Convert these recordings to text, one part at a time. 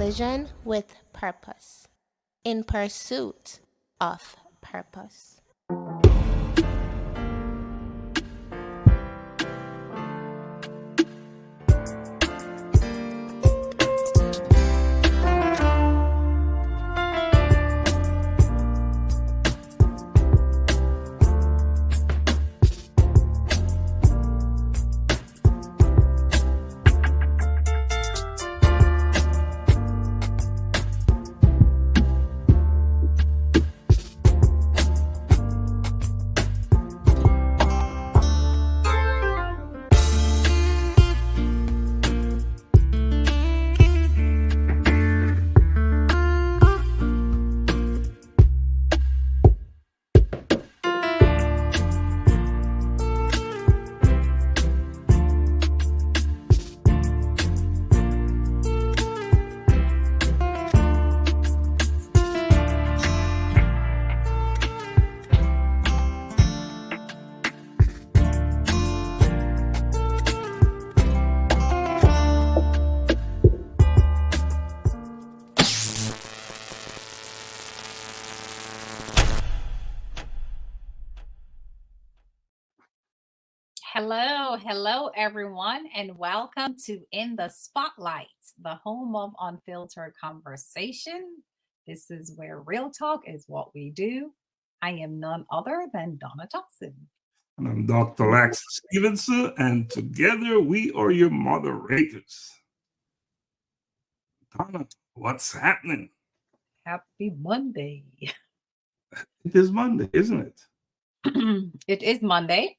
collision with purpose, in pursuit of purpose. Hello, everyone, and welcome to In the Spotlight, the home of unfiltered conversation. This is where real talk is what we do. I am none other than Donna Thompson. And I'm Dr. Laxley Stephenson, and together we are your moderators. Donna, what's happening? Happy Monday. It is Monday, isn't it? It is Monday.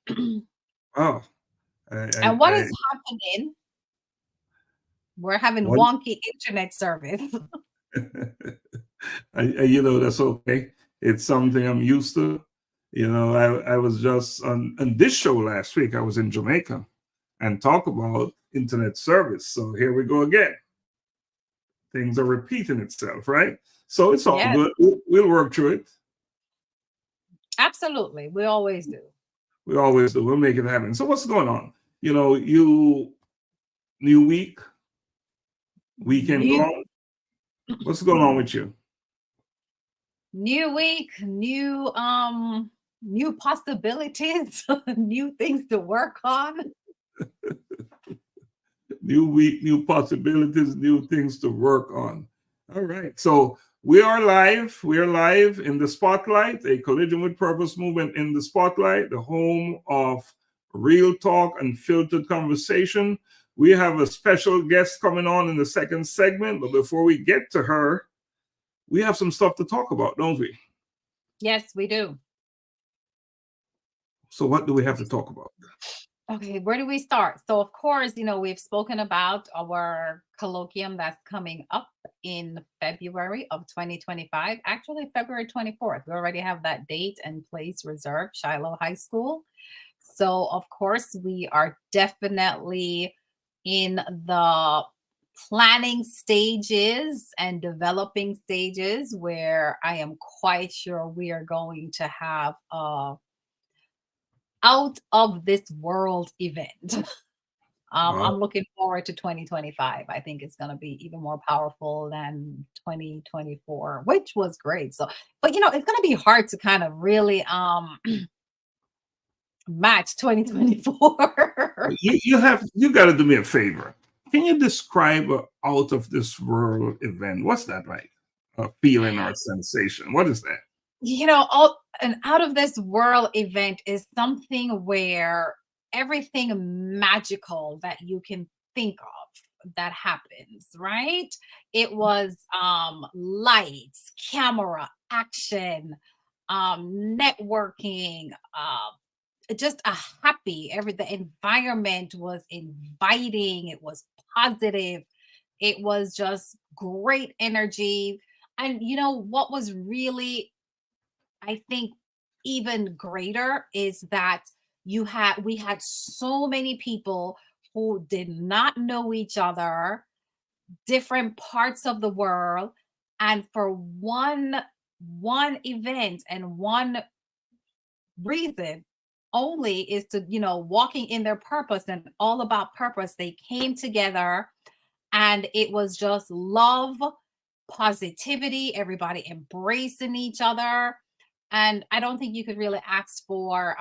Oh. And what is happening? We're having wonky internet service. That's okay. It's something I'm used to. I was just on this show last week. I was in Jamaica and talk about internet service. So here we go again. Things are repeating itself, right? So it's all good. We'll work through it. Absolutely. We always do. We always do. We'll make it happen. So what's going on? New week, weekend gone. What's going on with you? New week, new possibilities, new things to work on. New week, new possibilities, new things to work on. All right. So we are live. We are live in the Spotlight, a Collision with Purpose movement in the Spotlight, the home of real talk and filtered conversation. We have a special guest coming on in the second segment, but before we get to her, we have some stuff to talk about, don't we? Yes, we do. So what do we have to talk about? Okay, where do we start? So, of course, we've spoken about our colloquium that's coming up in February of 2025, actually February 24th. We already have that date and place reserved, Shiloh High School. So, of course, we are definitely in the planning stages and developing stages where I am quite sure we are going to have a out of this world event. I'm looking forward to 2025. I think it's going to be even more powerful than 2024, which was great. So, but it's going to be hard to kind of really match 2024. You got to do me a favor. Can you describe an out of this world event? What's that like? A feeling or a sensation? What is that? An out of this world event is something where everything magical that you can think of that happens, right? It was lights, camera, action, networking, just a happy the environment was inviting, it was positive, it was just great energy. And what was really, I think, even greater is that we had so many people who did not know each other, different parts of the world, and for one event and one reason only is to walking in their purpose and all about purpose, they came together And it was just love, positivity, everybody embracing each other. And I don't think you could really ask for,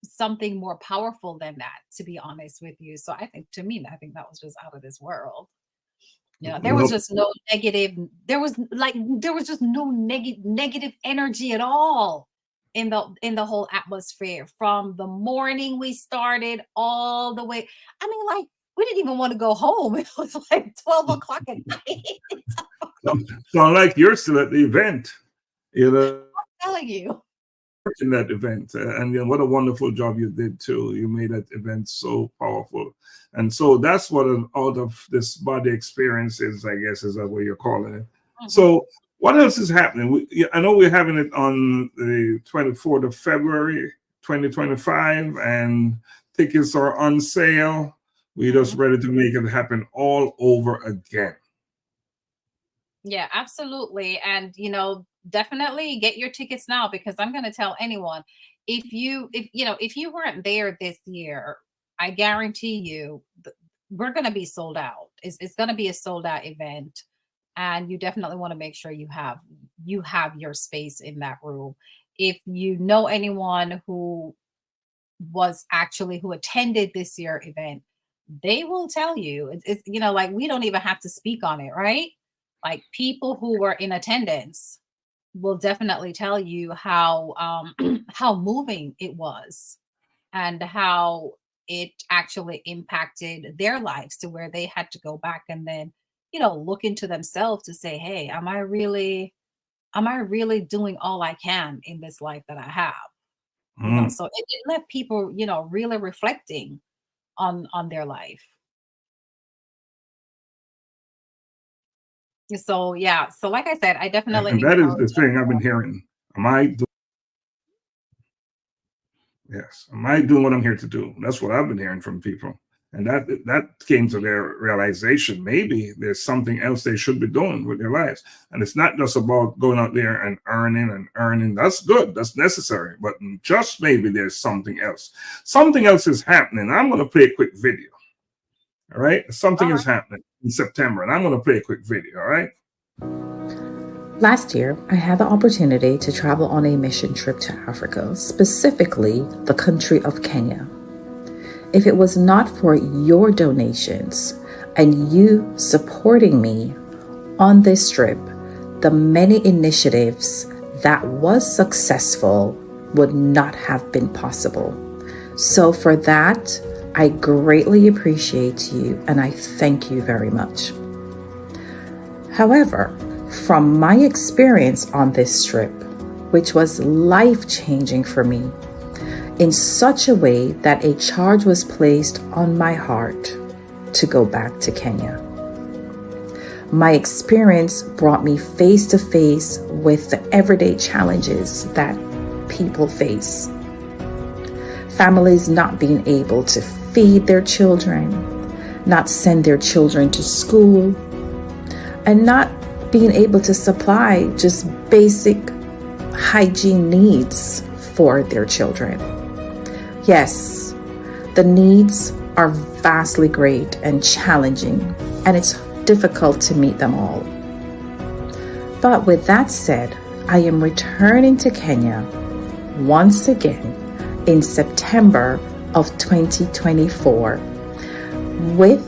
something more powerful than that, to be honest with you. So I think that was just out of this world. There was just no negative. There was just no negative energy at all in the whole atmosphere from the morning we started all the way. I mean, like, we didn't even want to go home. It was like 12 o'clock at night. Sound like you're still at the event. I'm telling you. In that event, and what a wonderful job you did too. You made that event so powerful, and so that's what out of this body experience is, I guess, is that what you're calling it. Mm-hmm. So what else is happening? I know we're having it on the 24th of February 2025, and tickets are on sale. We're just ready to make it happen all over again. Yeah, absolutely. And definitely get your tickets now, because I'm going to tell anyone, if you weren't there this year, I guarantee you we're going to be sold out. It's going to be a sold out event, and you definitely want to make sure you have your space in that room. If you know anyone who attended this year event, they will tell you. It's like, we don't even have to speak on it, right? Like, people who were in attendance will definitely tell you how moving it was, and how it actually impacted their lives to where they had to go back and then, look into themselves to say, hey, am I really doing all I can in this life that I have? So it left people, really reflecting on their life. So yeah, so like I said, I definitely. And that is the thing I've been hearing. Am I doing what I'm here to do? That's what I've been hearing from people, and that came to their realization. Maybe there's something else they should be doing with their lives, and it's not just about going out there and earning. That's good, that's necessary, but just maybe there's something else. Something else is happening. I'm going to play a quick video. All right. Something is happening in September, and I'm going to play a quick video. All right. Last year, I had the opportunity to travel on a mission trip to Africa, specifically the country of Kenya. If it was not for your donations and you supporting me on this trip, the many initiatives that was successful would not have been possible. So for that, I greatly appreciate you, and I thank you very much. However, from my experience on this trip, which was life-changing for me, in such a way that a charge was placed on my heart to go back to Kenya. My experience brought me face to face with the everyday challenges that people face. Families not being able to feed their children, not send their children to school, and not being able to supply just basic hygiene needs for their children. Yes, the needs are vastly great and challenging, and it's difficult to meet them all. But with that said, I am returning to Kenya once again in September of 2024 with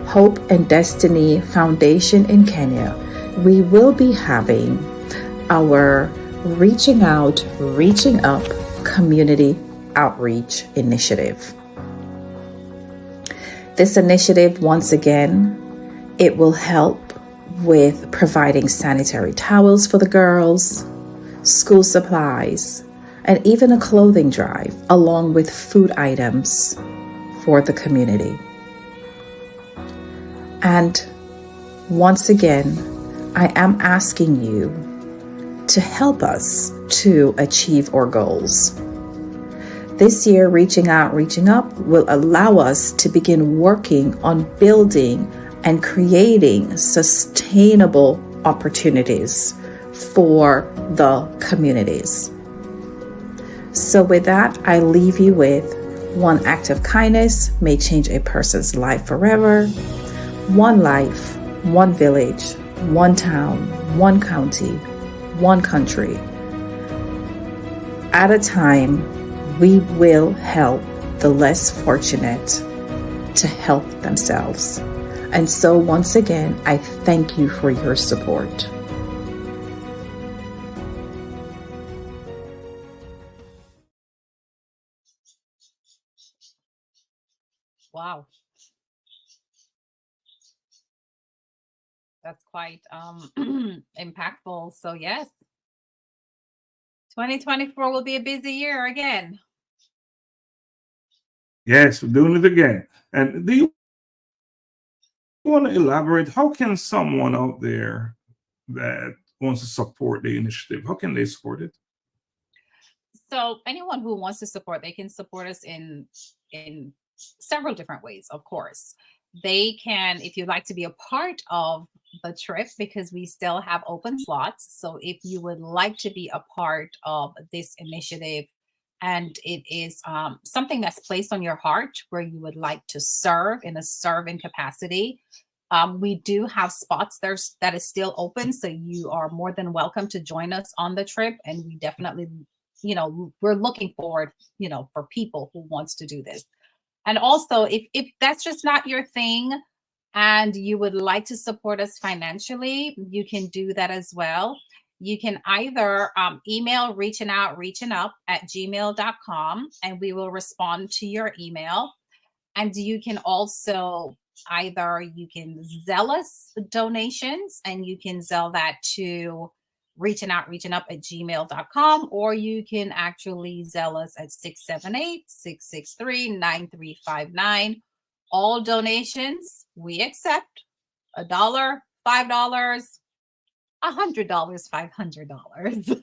Hope and Destiny Foundation in Kenya. We will be having our Reaching Out, Reaching Up community outreach initiative. This initiative, once again, it will help with providing sanitary towels for the girls, school supplies, and even a clothing drive, along with food items for the community. And once again, I am asking you to help us to achieve our goals. This year, Reaching Out, Reaching Up will allow us to begin working on building and creating sustainable opportunities for the communities. So with that, I leave you with One act of kindness may change a person's life forever. One life, one village, one town, one county, one country. At a time, we will help the less fortunate to help themselves. And so once again, I thank you for your support. Wow. That's quite impactful. So yes, 2024 will be a busy year again. Yes, we're doing it again. And do you want to elaborate? How can someone out there that wants to support the initiative, how can they support it? So anyone who wants to support, they can support us in several different ways, of course. They can, if you'd like to be a part of the trip, because we still have open slots. So if you would like to be a part of this initiative and it is something that's placed on your heart where you would like to serve in a serving capacity, we do have spots there that is still open. So you are more than welcome to join us on the trip. And we definitely, we're looking forward, for people who wants to do this. And also, if that's just not your thing and you would like to support us financially, you can do that as well. You can either email reachingup@gmail.com and we will respond to your email. And you can also you can Zelle us donations, and you can Zelle that to reachingup@gmail.com, or you can actually Zelle us at 678-663-9359. All donations we accept. $1, $5, $100, $500.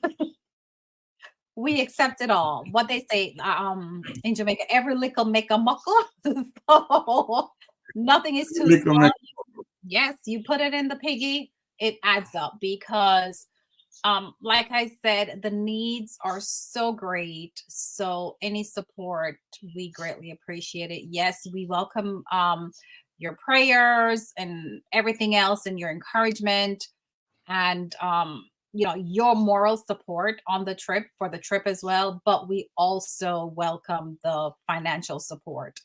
We accept it all. What they say in Jamaica, every lick'll make a muckle. So nothing is too small. Yes, you put it in the piggy, it adds up, because like I said, the needs are so great. So any support, we greatly appreciate it. Yes, we welcome your prayers and everything else, and your encouragement, and your moral support on the trip, for the trip as well. But we also welcome the financial support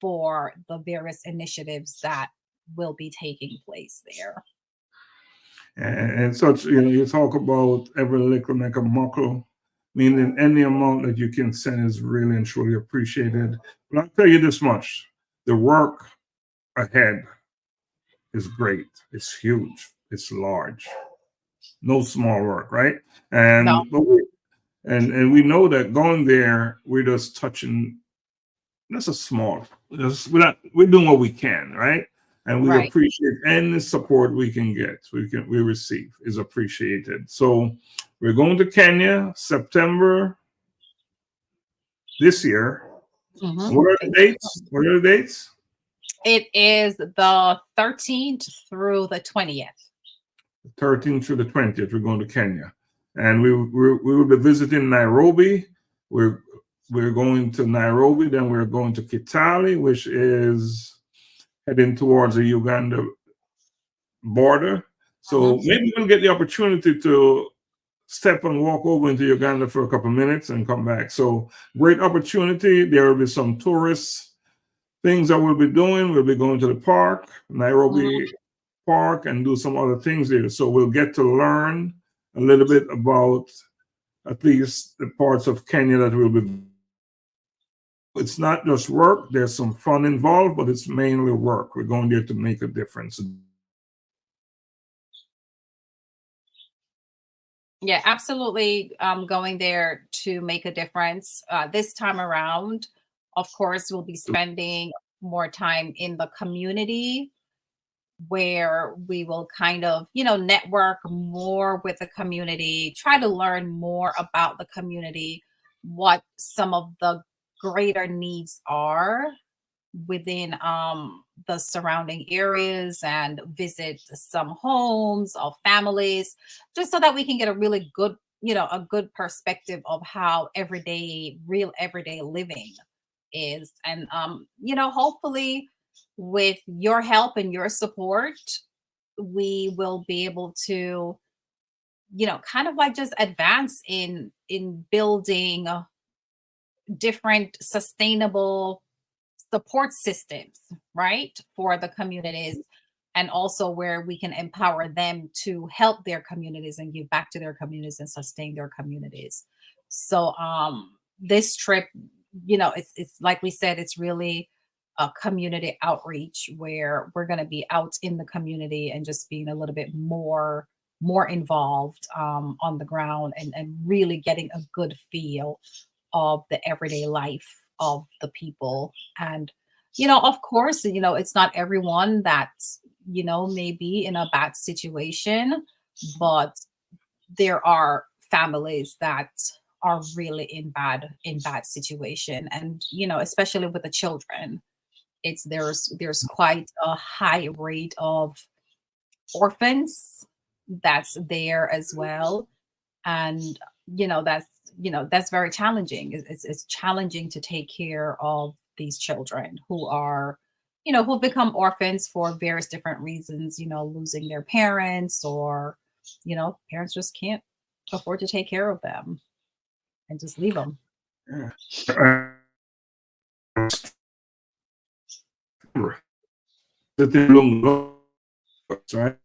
for the various initiatives that will be taking place there. And such, you talk about every little make a muckle, meaning any amount that you can send is really and truly appreciated. But I'll tell you this much: the work ahead is great. It's huge. It's large. No small work, right? And No. and we know that going there, we're just touching. That's a small. We're doing what we can, right? And we Right. appreciate any support we can get. We receive is appreciated. So we're going to Kenya September this year. Mhm. What are the dates? What are the dates? It is the 13th through the 20th. 13th through the 20th. We're going to Kenya, and we will be visiting Nairobi. We're going to Nairobi, then we're going to Kitale, which is heading towards the Uganda border. So maybe we'll get the opportunity to step and walk over into Uganda for a couple of minutes and come back. So great opportunity. There will be some tourist things that we'll be doing. We'll be going to the park, Nairobi Park, and do some other things there. So we'll get to learn a little bit about at least the parts of Kenya that we'll be. It's not just work. There's some fun involved, but it's mainly work. We're going there to make a difference. Yeah, absolutely. Going there to make a difference. This time around, of course, we'll be spending more time in the community, where we will kind of, network more with the community, try to learn more about the community, what some of the greater needs are within the surrounding areas, and visit some homes of families, just so that we can get a really good, a good perspective of how real everyday living is. And, hopefully with your help and your support, we will be able to, kind of like just advance in building different sustainable support systems, right, for the communities, and also where we can empower them to help their communities and give back to their communities and sustain their communities. So this trip, it's like we said, it's really a community outreach where we're going to be out in the community and just being a little bit more involved on the ground, and really getting a good feel of the everyday life of the people. And of course, it's not everyone that may be in a bad situation, but there are families that are really in bad situation. And especially with the children, there's quite a high rate of orphans that's there as well. And that's very challenging. It's challenging to take care of these children who are, who've become orphans for various different reasons, losing their parents, or, parents just can't afford to take care of them and just leave them. Right?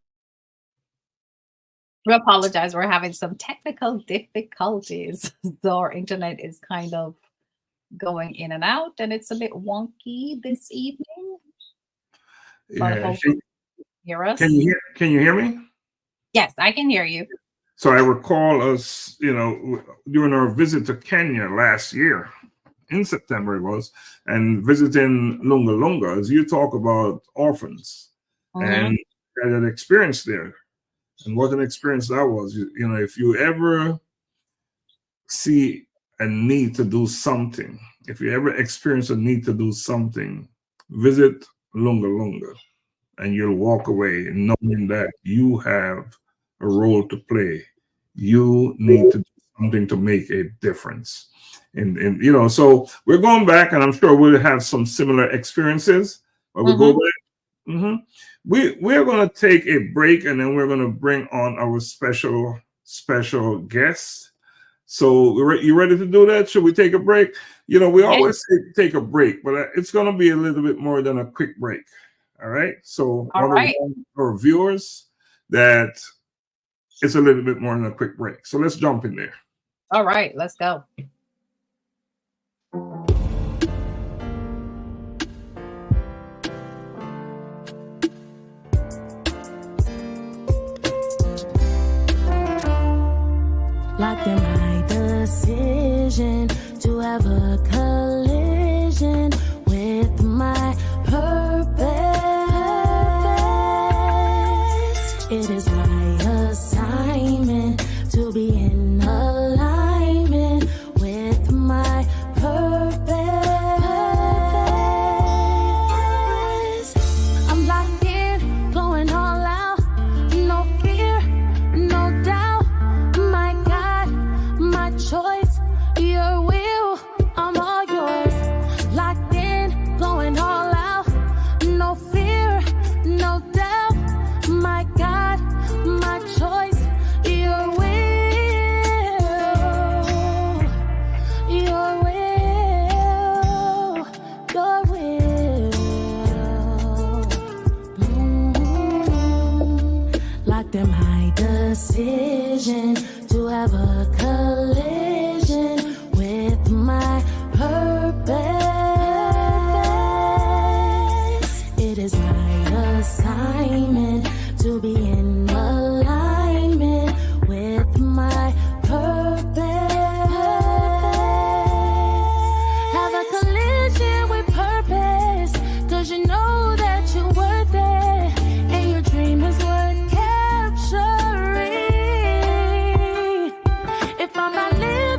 We apologize. We're having some technical difficulties. So our internet is kind of going in and out, and it's a bit wonky this evening. But hopefully you hear us. Can you hear me? Yes, I can hear you. So I recall us, during our visit to Kenya last year, in September it was, and visiting Lunga Lunga, as you talk about orphans, and I had an experience there. And what an experience that was. If you ever see a need to do something, if you ever experience a need to do something, visit Lunga Lunga, and you'll walk away knowing that you have a role to play. You need to do something to make a difference. And so we're going back, and I'm sure we'll have some similar experiences, but we'll go back. We're going to take a break, and then we're going to bring on our special guest. So you ready to do that? Should we take a break? We always say take a break, but it's going to be a little bit more than a quick break. All right. So our viewers, that it's a little bit more than a quick break. So let's jump in there. All right, let's go. Locked in my decision to have a collision with my purpose. It is my assignment to be in alignment with my purpose. I'm locked in, going all out, no fear, no doubt. My God, my choice, your will, I'm all yours. Locked in, going all out, no fear, no doubt. My God, my choice, your will, your will, your will. Locked in my decision to have a collision with my purpose. It is my assignment to be in alignment with my purpose. Have a collision with purpose, 'cause you know that you're worth it, and your dream is worth capturing. If I'm not living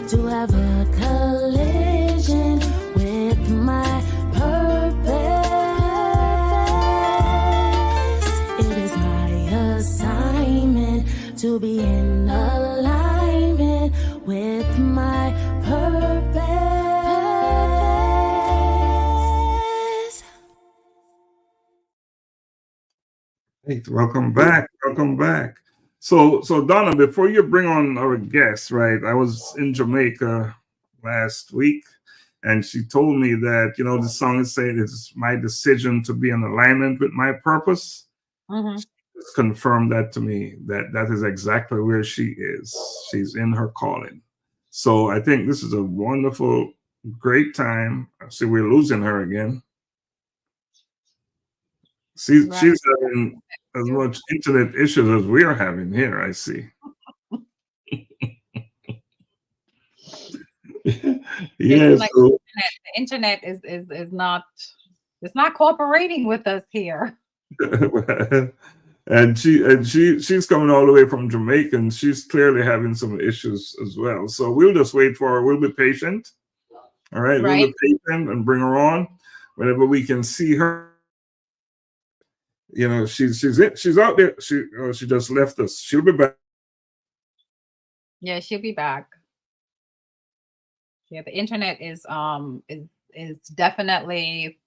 to have a collision with my purpose. It is my assignment to be in alignment with my purpose. Hey, welcome back. Welcome back. So Donna, before you bring on our guest, right? I was in Jamaica last week, and she told me that, you know, the song is saying it's my decision to be in alignment with my purpose. Mhm. She just confirmed that to me, that is exactly where she is. She's in her calling. So I think this is a wonderful, great time. See, we're losing her again. She's Right. having as much internet issues as we are having here, I see. It's Yes. like So, the internet is not, it's not cooperating with us here. and she's coming all the way from Jamaica, and she's clearly having some issues as well. So we'll just wait for her. We'll be patient. All right, we'll Right. be patient and bring her on whenever we can see her. You know, she's out there. She just left us. She'll be back. Yeah, she'll be back. Yeah, the internet is definitely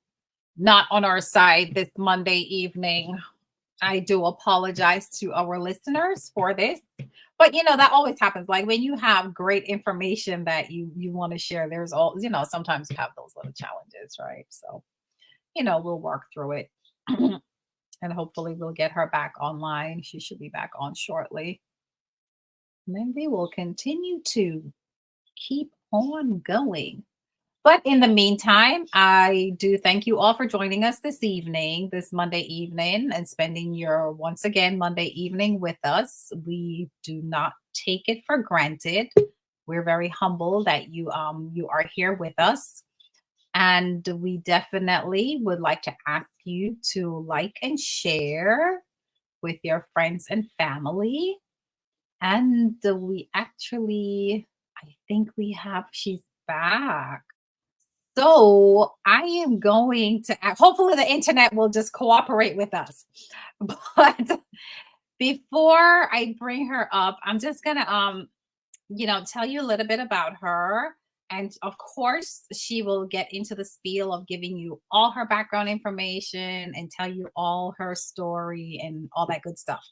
not on our side this Monday evening. I do apologize to our listeners for this. But you know, that always happens. Like when you have great information that you want to share, there's all, you know, sometimes you have those little challenges, right? So, you know, we'll work through it. And hopefully we'll get her back online. She should be back on shortly. And then we will continue to keep on going. But in the meantime, I do thank you all for joining us this evening, this Monday evening, and spending your, once again, Monday evening with us. We do not take it for granted. We're very humble that you are here with us. And we definitely would like to ask you to like and share with your friends and family. And we actually, I think we have, she's back. So I am going to, hopefully the internet will just cooperate with us. But before I bring her up, I'm just gonna, you know, tell you a little bit about her. And of course, she will get into the spiel of giving you all her background information and tell you all her story and all that good stuff.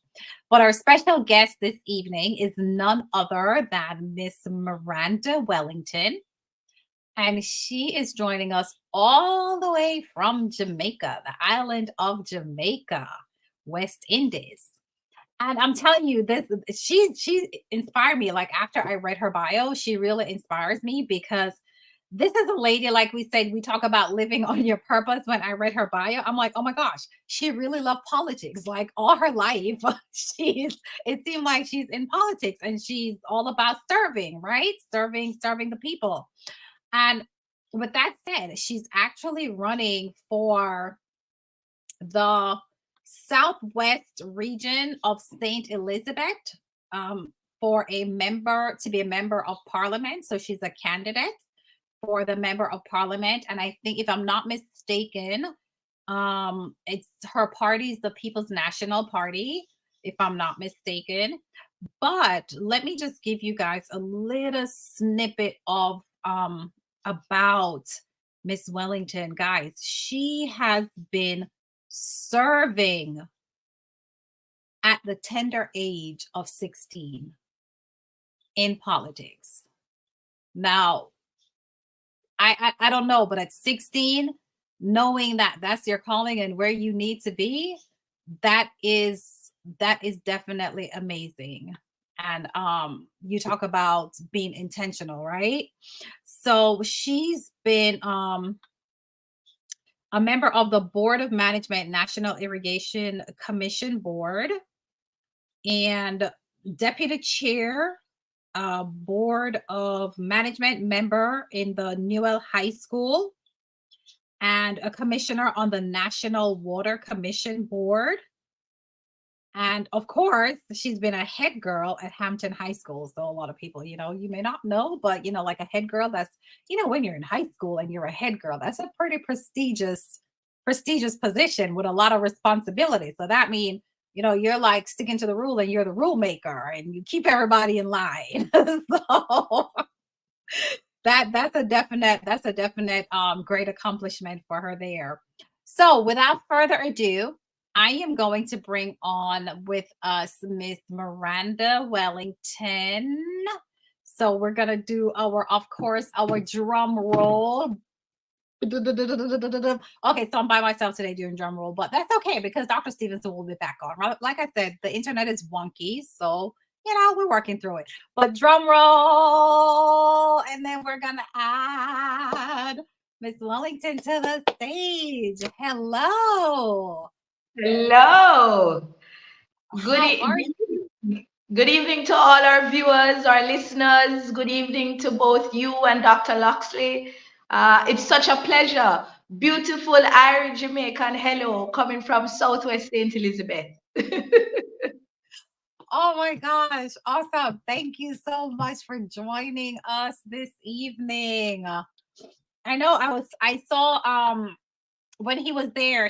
But our special guest this evening is none other than Miss Miranda Wellington. And she is joining us all the way from Jamaica, the island of Jamaica, West Indies. And I'm telling you, this she inspired me. Like after I read her bio, she really inspires me because this is a lady, like we said, we talk about living on your purpose. When I read her bio, I'm like, oh my gosh, she really loved politics. Like all her life, it seemed like she's in politics and she's all about serving, right? Serving the people. And with that said, she's actually running for the Southwest region of St. Elizabeth for a member, to be a member of parliament. So she's a candidate for the member of parliament. And I think if I'm not mistaken, it's her party's the People's National Party, if I'm not mistaken. But let me just give you guys a little snippet of about Miss Wellington. Guys, she has been serving at the tender age of 16 in politics. Now, I don't know, but at 16, knowing that that's your calling and where you need to be, that is definitely amazing. And you talk about being intentional, right? So she's been a member of the Board of Management National Irrigation Commission Board and deputy chair, Board of Management member in the Newell High School, and a commissioner on the National Water Commission Board. And of course, she's been a head girl at Hampton High School. So a lot of people, you know, you may not know, but you know, like a head girl, that's, you know, when you're in high school and you're a head girl, that's a pretty prestigious position with a lot of responsibility. So that means, you know, you're like sticking to the rule and you're the rule maker and you keep everybody in line. So that's a definite great accomplishment for her there. So without further ado, I am going to bring on with us Miss Miranda Wellington. So we're gonna do of course our drum roll. Okay, so I'm by myself today doing drum roll, but that's okay because Dr. Stephenson will be back on. Like I said, the internet is wonky, so you know we're working through it. But drum roll, and then we're gonna add Miss Wellington to the stage. Hello. Hello. Good evening. Good evening to all our viewers, our listeners. Good evening to both you and Dr. Laxley. It's such a pleasure. Beautiful Irish Jamaican hello coming from Southwest St. Elizabeth. Oh my gosh, awesome. Thank you so much for joining us this evening. I know I saw when he was there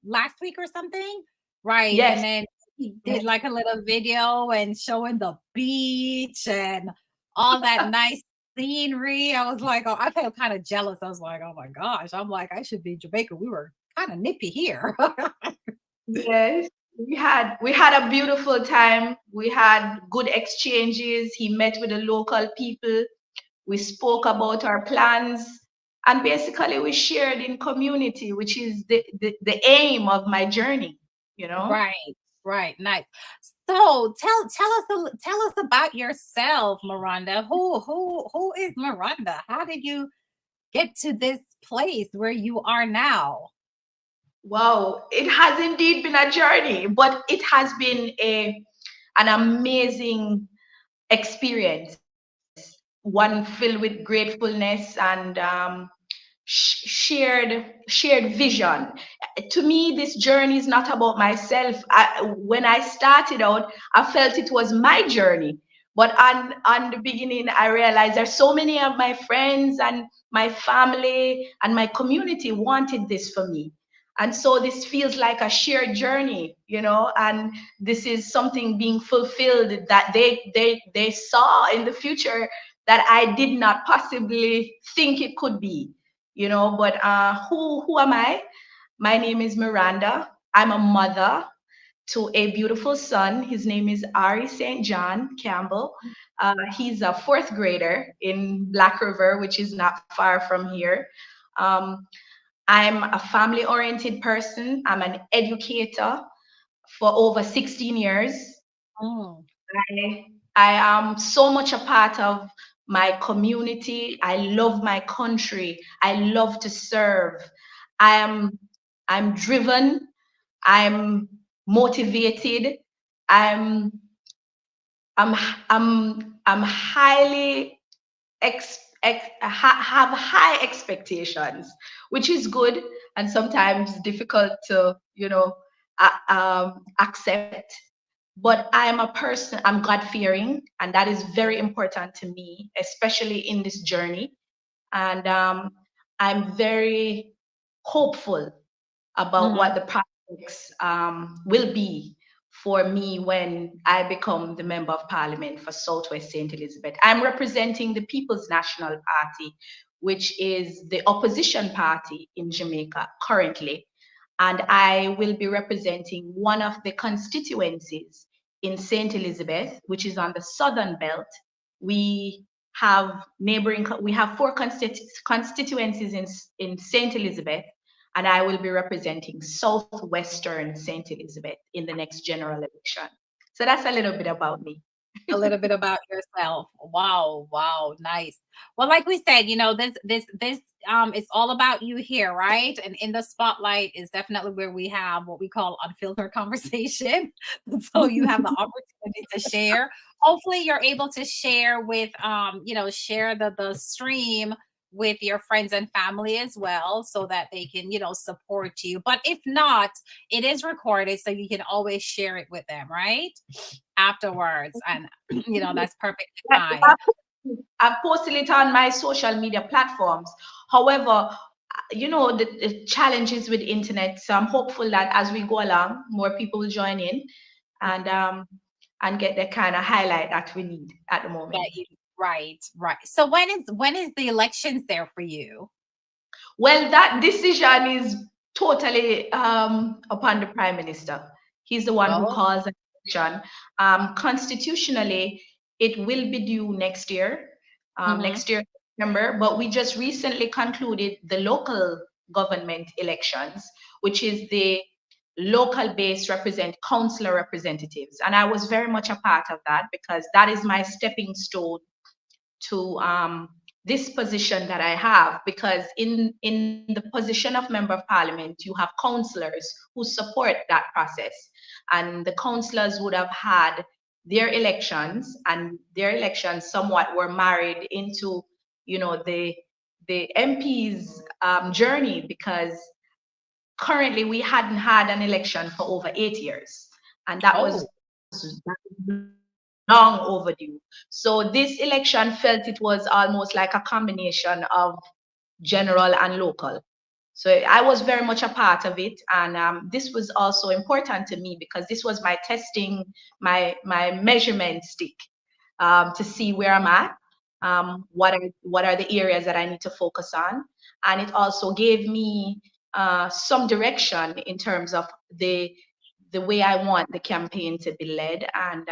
last week or something, right? Yes. And then he did like a little video and showing the beach and all that nice scenery. I was like, oh, I felt kind of jealous. I was like, oh my gosh, I'm like, I should be in Jamaica. We were kind of nippy here. Yes. We had a beautiful time. We had good exchanges. He met with the local people. We spoke about our plans, and basically we shared in community, which is the aim of my journey, you know. Right, nice. So tell us about yourself, Miranda. Who is Miranda? How did you get to this place where you are now? Wow, it has indeed been a journey, but it has been an amazing experience, one filled with gratefulness and shared vision. To me, this journey is not about myself. When I started out, I felt it was my journey, but on the beginning, I realized there's so many of my friends and my family and my community wanted this for me. And so this feels like a shared journey, you know, and this is something being fulfilled that they saw in the future that I did not possibly think it could be, you know. But who am I? My name is Miranda. I'm a mother to a beautiful son. His name is Ari St. John Campbell. He's a fourth grader in Black River, which is not far from here. I'm a family-oriented person. I'm an educator for over 16 years. Oh. I am so much a part of my community. I love my country. I love to serve. I'm driven. I'm motivated. I'm highly have high expectations, which is good and sometimes difficult to, you know, accept. But I'm a person, I'm God-fearing, and that is very important to me, especially in this journey. And I'm very hopeful about what the prospects will be for me when I become the Member of Parliament for Southwest St. Elizabeth. I'm representing the People's National Party, which is the opposition party in Jamaica currently. And I will be representing one of the constituencies in St. Elizabeth, which is on the southern belt. We have four constituencies in St. Elizabeth, and I will be representing southwestern St. Elizabeth in the next general election. So that's a little bit about me. A little bit about yourself. Wow, nice. Well, like we said, you know, this it's all about you here, right? And in the spotlight is definitely where we have what we call unfiltered conversation. So you have the opportunity to share. Hopefully you're able to share with you know, share the stream with your friends and family as well, so that they can, you know, support you. But if not, it is recorded, so you can always share it with them, right? Afterwards. And, you know, that's perfectly fine. I've posted it on my social media platforms. However, you know, the challenges with internet. So I'm hopeful that as we go along, more people will join in and get the kind of highlight that we need at the moment. Right. So when is the elections there for you? Well, that decision is totally upon the Prime Minister. He's the one who calls the election. Constitutionally, it will be due next year, next year, September. But we just recently concluded the local government elections, which is the local based councillor representatives. And I was very much a part of that, because that is my stepping stone to this position that I have, because in the position of Member of Parliament, you have councillors who support that process, and the councillors would have had their elections, and their elections somewhat were married into, you know, the MP's journey, because currently we hadn't had an election for over 8 years, and that was long overdue. So this election felt it was almost like a combination of general and local. So I was very much a part of it, and this was also important to me, because this was my testing, my measurement stick, to see where I'm at, what are the areas that I need to focus on, and it also gave me some direction in terms of the way I want the campaign to be led, and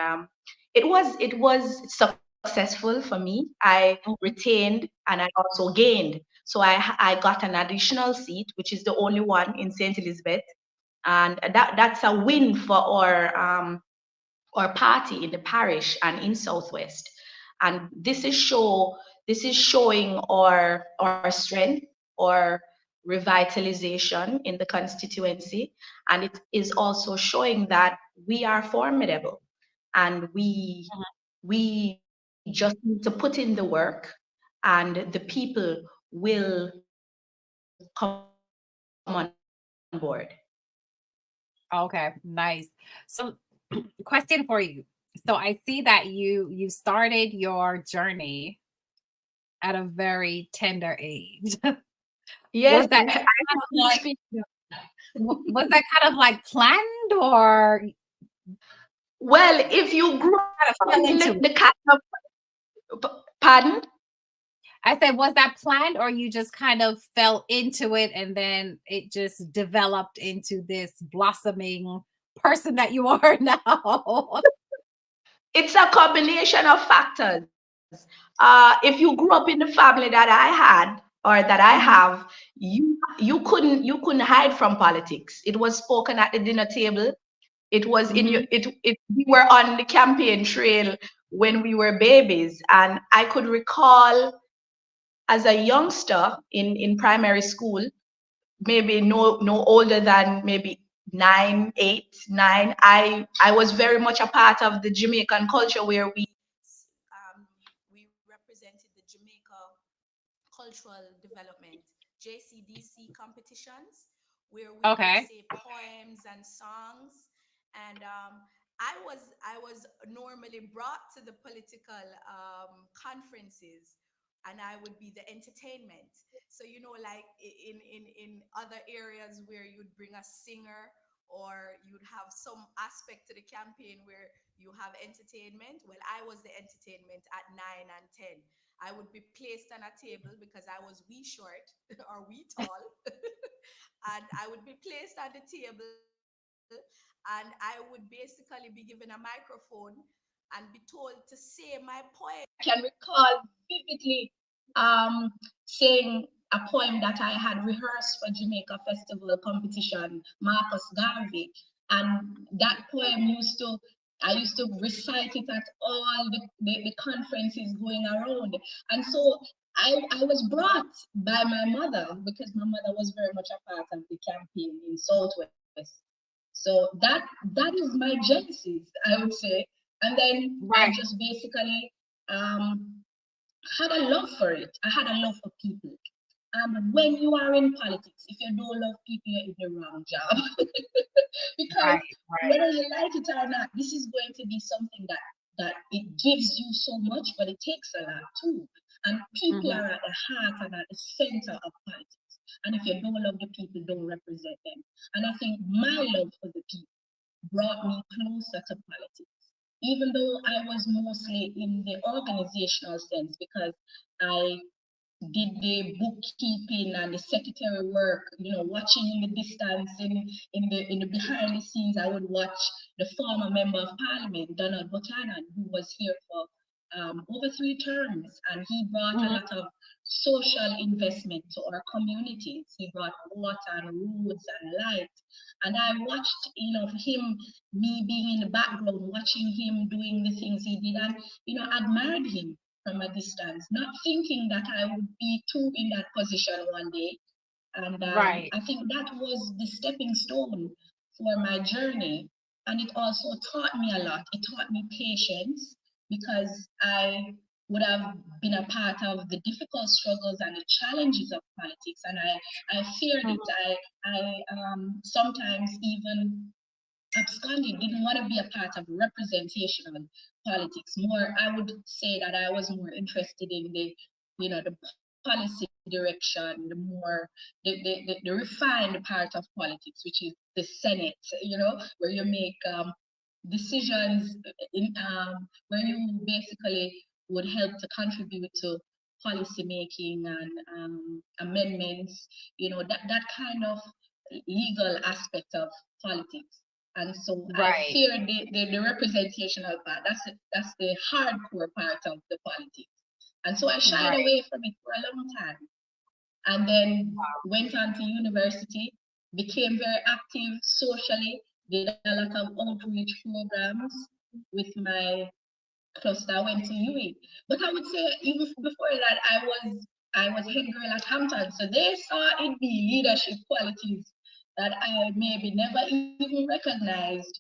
it was successful for me. I retained and I also gained. So I got an additional seat, which is the only one in St. Elizabeth, and that's a win for our party in the parish and in Southwest. And this is showing our strength, or revitalization in the constituency, and it is also showing that we are formidable, and we just need to put in the work, and the people will come on board. Okay, nice. So question for you. So I see that you started your journey at a very tender age. Yes. Was that kind of like planned, or? Well, if you grew up in the kind of, pardon? I said, was that planned, or you just kind of fell into it and then it just developed into this blossoming person that you are now? It's a combination of factors. If you grew up in the family that I had, or that I have, you couldn't hide from politics. It was spoken at the dinner table. It was in your we were on the campaign trail when we were babies, and I could recall as a youngster in primary school, maybe no older than maybe 9, 8, 9. I was very much a part of the Jamaican culture, where we represented the Jamaica cultural development JCDC competitions, where we would say poems and songs, and I was normally brought to the political conferences, and I would be the entertainment. So, you know, like in other areas where you'd bring a singer, or you'd have some aspect to the campaign where you have entertainment. Well, I was the entertainment at 9 and 10. I would be placed on a table because I was wee short or wee tall, and I would be placed on the table, and I would basically be given a microphone and be told to say my poem. I can recall vividly saying a poem that I had rehearsed for Jamaica Festival competition, Marcus Garvey, and that poem I used to recite it at all the conferences going around. And so I was brought by my mother, because my mother was very much a part of the campaign in Southwest. So that is my genesis, I would say. And then I just basically had a love for it. I had a love for people. And when you are in politics, if you don't love people, you're in the wrong job. Because whether you like it or not, this is going to be something that it gives you so much, but it takes a lot too. And people are at the heart and at the center of politics. And if you don't love the people, don't represent them. And I think my love for the people brought me closer to politics, even though I was mostly in the organizational sense, because I did the bookkeeping and the secretary work, you know, watching in the distance, in the behind the scenes. I would watch the former member of parliament, Donna Thompson, who was here for over 3 terms, and he brought a lot of social investment to our communities. He brought water and roads and light, and I watched, you know, him, me being in the background, watching him doing the things he did, and, you know, admired him from a distance, not thinking that I would be too in that position one day. And I think that was the stepping stone for my journey. And it also taught me a lot. It taught me patience, because I would have been a part of the difficult struggles and the challenges of politics. And I feared it. I sometimes even absconded, didn't want to be a part of representational politics. More, I would say that I was more interested in the, you know, the policy direction, the more the refined part of politics, which is the Senate, you know, where you make decisions in where you basically would help to contribute to policy making and amendments, you know, that kind of legal aspect of politics. And so I fear the representational part. That's the hardcore part of the politics. And so I shied away from it for a long time. And then went on to university, became very active socially, did a lot of outreach programs with my cluster. I went to UE. But I would say even before that, I was head girl at Hampton. So they saw in me leadership qualities that I maybe never even recognized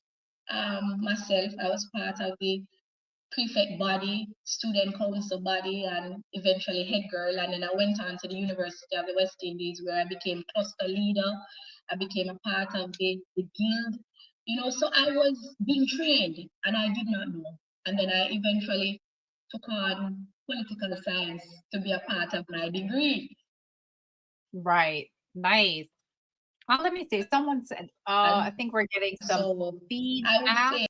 myself. I was part of the prefect body, student council body, and eventually head girl. And then I went on to the University of the West Indies, where I became cluster leader. I became a part of the guild, you know, so I was being trained and I did not know. And then I eventually took on political science to be a part of my degree. Right. Nice. Let me see. Someone said, I think we're getting some feedback.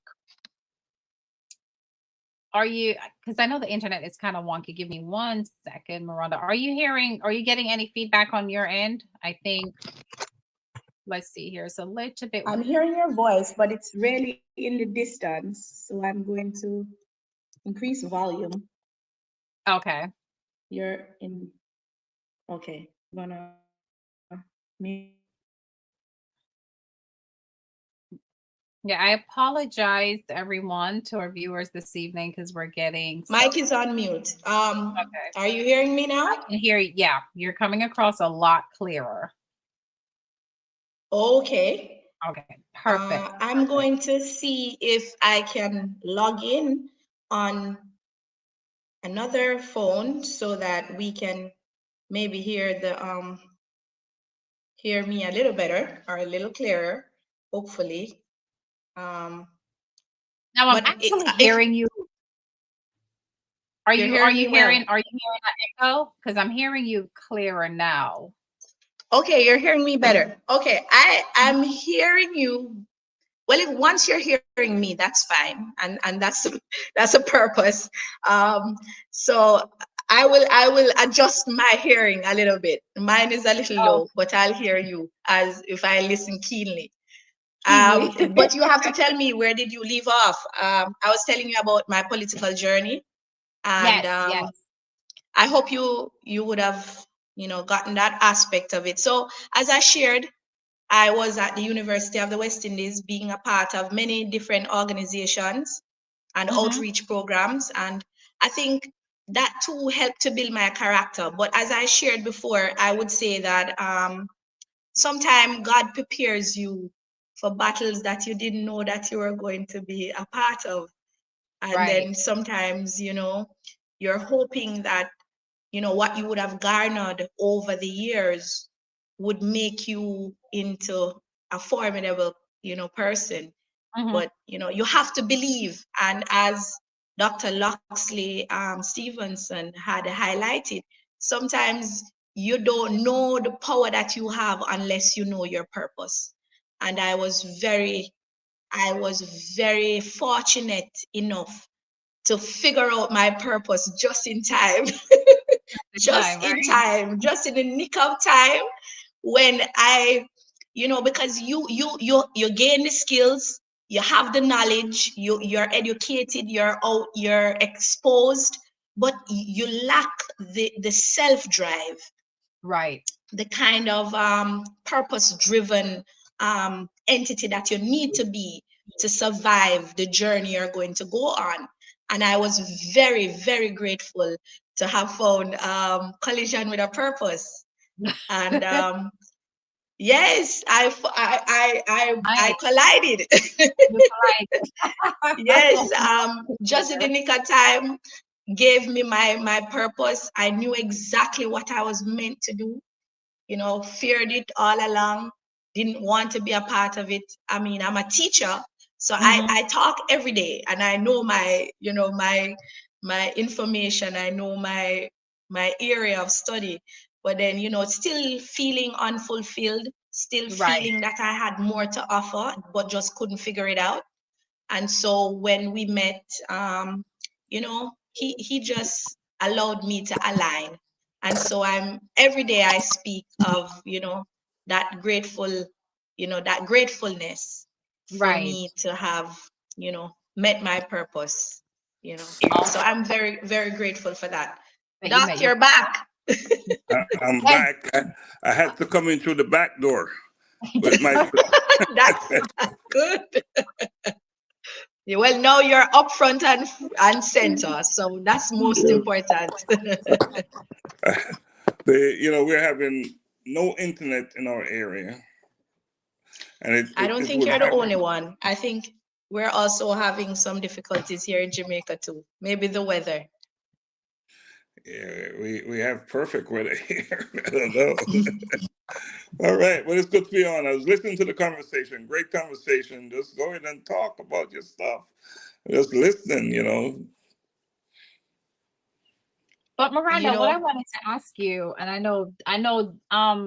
Are you, because I know the internet is kind of wonky. Give me 1 second, Miranda. Are you getting any feedback on your end? I think, let's see here. It's a little bit. I'm hearing your voice, but it's really in the distance. So I'm going to increase volume. Okay. You're in, okay. I'm gonna mute. Yeah, I apologize to everyone, to our viewers this evening, because we're getting Mic is on mute. Okay. Are you hearing me now? I can hear you. Yeah, you're coming across a lot clearer. Okay. Okay, perfect. I'm going to see if I can log in on another phone so that we can maybe hear the hear me a little better or a little clearer, hopefully. Now I'm actually hearing you. Are you hearing an echo? Because I'm hearing you clearer now. Okay, you're hearing me better. Okay, I'm hearing you. Well, once you're hearing me, that's fine, and that's a purpose. So I will adjust my hearing a little bit. Mine is a little low, but I'll hear you as if I listen keenly. But you have to tell me, where did you leave off? I was telling you about my political journey, and yes. I hope you would have, you know, gotten that aspect of it. So as I shared, I was at the University of the West Indies, being a part of many different organizations and outreach programs. And I think that too helped to build my character. But as I shared before, I would say that sometimes God prepares you for battles that you didn't know that you were going to be a part of. And then sometimes, you know, you're hoping that you know, what you would have garnered over the years would make you into a formidable, you know, person. But, you know, you have to believe. And as Dr. Laxley Stephenson had highlighted, sometimes you don't know the power that you have unless you know your purpose. And I was very fortunate enough to figure out my purpose just in time. Just in time, just in the nick of time, when I, you know, because you gain the skills, you have the knowledge, you're educated, you're out, you're exposed, but you lack the self-drive, Right. the kind of purpose-driven entity that you need to be to survive the journey you're going to go on. And I was very, very grateful to have found Collision with a Purpose. And yes, I collided. Yes, just in the nick of time, gave me my purpose. I knew exactly what I was meant to do. You know, feared it all along, didn't want to be a part of it. I mean, I'm a teacher, so I talk every day, and I know my, you know, my information. I know my area of study, but then, you know, still feeling unfulfilled, still feeling that I had more to offer, but just couldn't figure it out. And so when we met, you know, he just allowed me to align. And so every day I speak of, you know, that grateful, you know, that gratefulness for me to have, you know, met my purpose, you know. So I'm very, very grateful for that. Doc, you're back. I'm back. I had to come in through the back door with my. That's good. Well, now you're up front and center, so that's most important. You know, we're having no internet in our area, and I don't think you're the only one. I think we're also having some difficulties here in Jamaica too. Maybe the weather. Yeah, we have perfect weather here. I don't know. All right. Well, it's good to be on. I was listening to the conversation. Great conversation. Just go ahead and talk about your stuff. Just listening, you know. But Miranda, what I wanted to ask you, and I know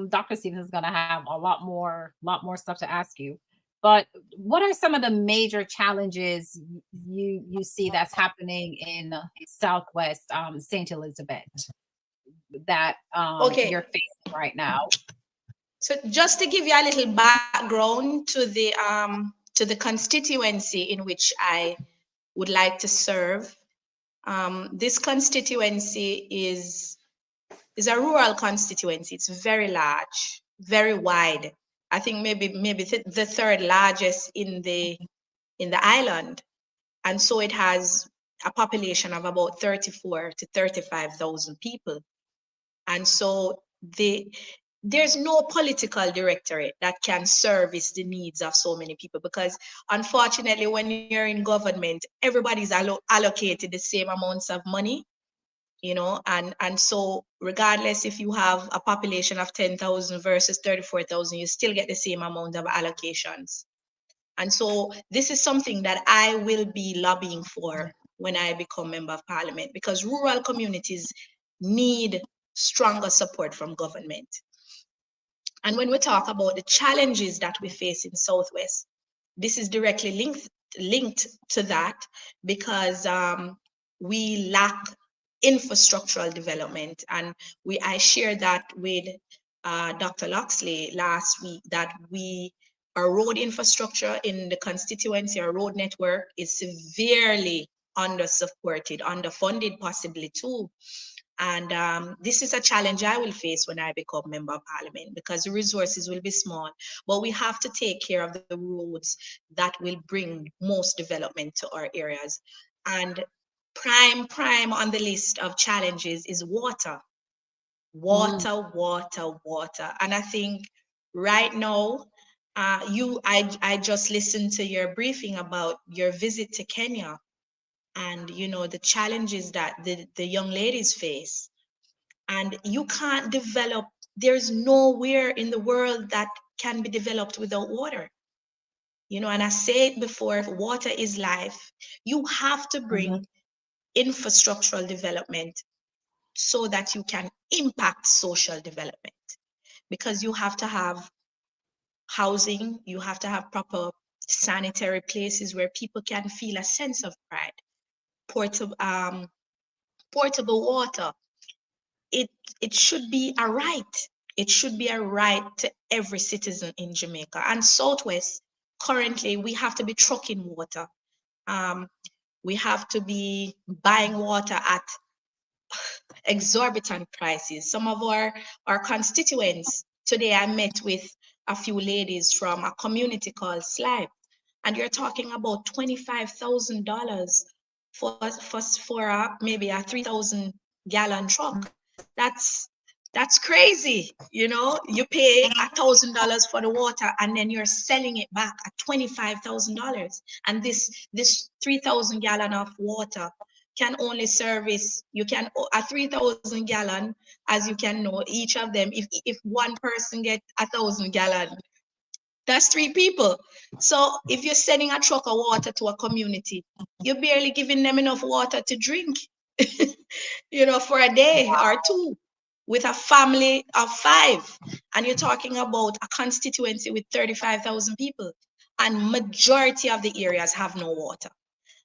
Dr. Stephenson is gonna have a lot more stuff to ask you. But what are some of the major challenges you see that's happening in Southwest St. Elizabeth that you're facing right now? So just to give you a little background to the constituency in which I would like to serve, this constituency is a rural constituency. It's very large, very wide. I think maybe the third largest in the island, and so it has a population of about 34 to 35,000 people, and so there's no political directorate that can service the needs of so many people, because unfortunately, when you're in government, everybody's allocated the same amounts of money, you know, and so regardless if you have a population of 10,000 versus 34,000, you still get the same amount of allocations. And so this is something that I will be lobbying for when I become member of parliament, because rural communities need stronger support from government. And when we talk about the challenges that we face in Southwest, this is directly linked to that, because we lack infrastructural development. And I shared that with Dr. Laxley last week, that our road infrastructure in the constituency, our road network, is severely under-supported, underfunded possibly too. And this is a challenge I will face when I become member of parliament, because the resources will be small, but we have to take care of the roads that will bring most development to our areas. And prime on the list of challenges is water. Water. And I think right now, I just listened to your briefing about your visit to Kenya, and you know the challenges that the young ladies face. And you can't develop, there's nowhere in the world that can be developed without water. You know, and I said before, if water is life, you have to bring infrastructural development so that you can impact social development, because you have to have housing, you have to have proper sanitary places where people can feel a sense of pride, portable water. It should be a right. It should be a right to every citizen in Jamaica. And Southwest, currently, we have to be trucking water. We have to be buying water at exorbitant prices. Some of our constituents, today I met with a few ladies from a community called Slive, and you're talking about $25,000 for maybe a 3,000 gallon truck. That's crazy. You know, you pay $1,000 for the water and then you're selling it back at $25,000. And this 3,000 gallon of water can only service, you can, a 3,000 gallon, as you can know, each of them, if one person get 1,000 gallon, that's 3 people. So if you're sending a truck of water to a community, you're barely giving them enough water to drink, you know, for a day or 2, with a family of 5. And you're talking about a constituency with 35,000 people. And majority of the areas have no water.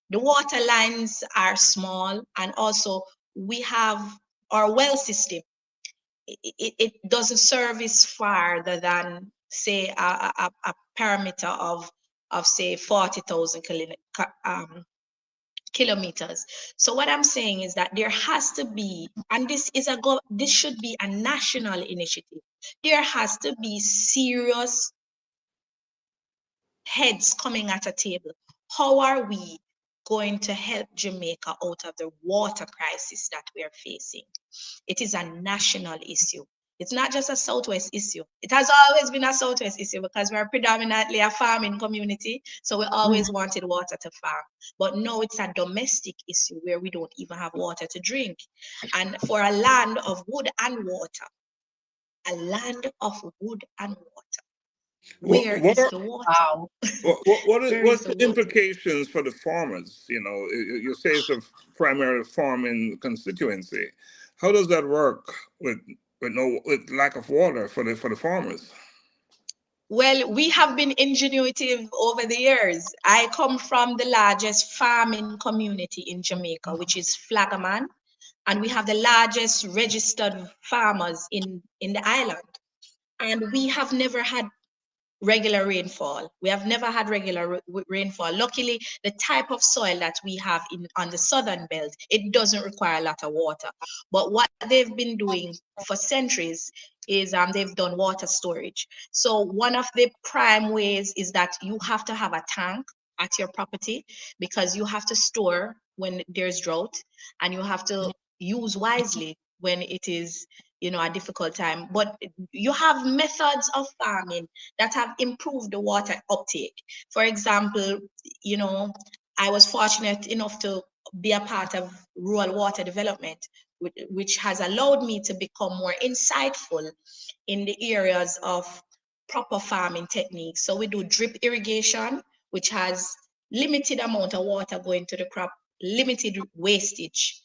The water lines are small, and also we have our well system. It doesn't service farther than, say, a perimeter of say 40,000 kilometers. So what I'm saying is that there has to be, and this should be a national initiative. There has to be serious heads coming at a table. How are we going to help Jamaica out of the water crisis that we are facing? It is a national issue. It's not just a Southwest issue. It has always been a Southwest issue because we're predominantly a farming community. So we always wanted water to farm. But now it's a domestic issue where we don't even have water to drink. And for a land of wood and water, a land of wood and water, where is the water? Wow. What's the implications for the farmers? You know, you say it's a primary farming constituency. How does that work with lack of water for the farmers? Well, we have been ingenuitive over the years. I come from the largest farming community in Jamaica, which is Flagaman, and we have the largest registered farmers in the island. And we have never had regular rainfall. We have never had regular rainfall. Luckily, the type of soil that we have on the southern belt, it doesn't require a lot of water. But what they've been doing for centuries is they've done water storage. So one of the prime ways is that you have to have a tank at your property, because you have to store when there's drought, and you have to use wisely when it is, you know, a difficult time. But you have methods of farming that have improved the water uptake. For example, you know, I was fortunate enough to be a part of rural water development, which has allowed me to become more insightful in the areas of proper farming techniques. So we do drip irrigation, which has limited amount of water going to the crop, limited wastage.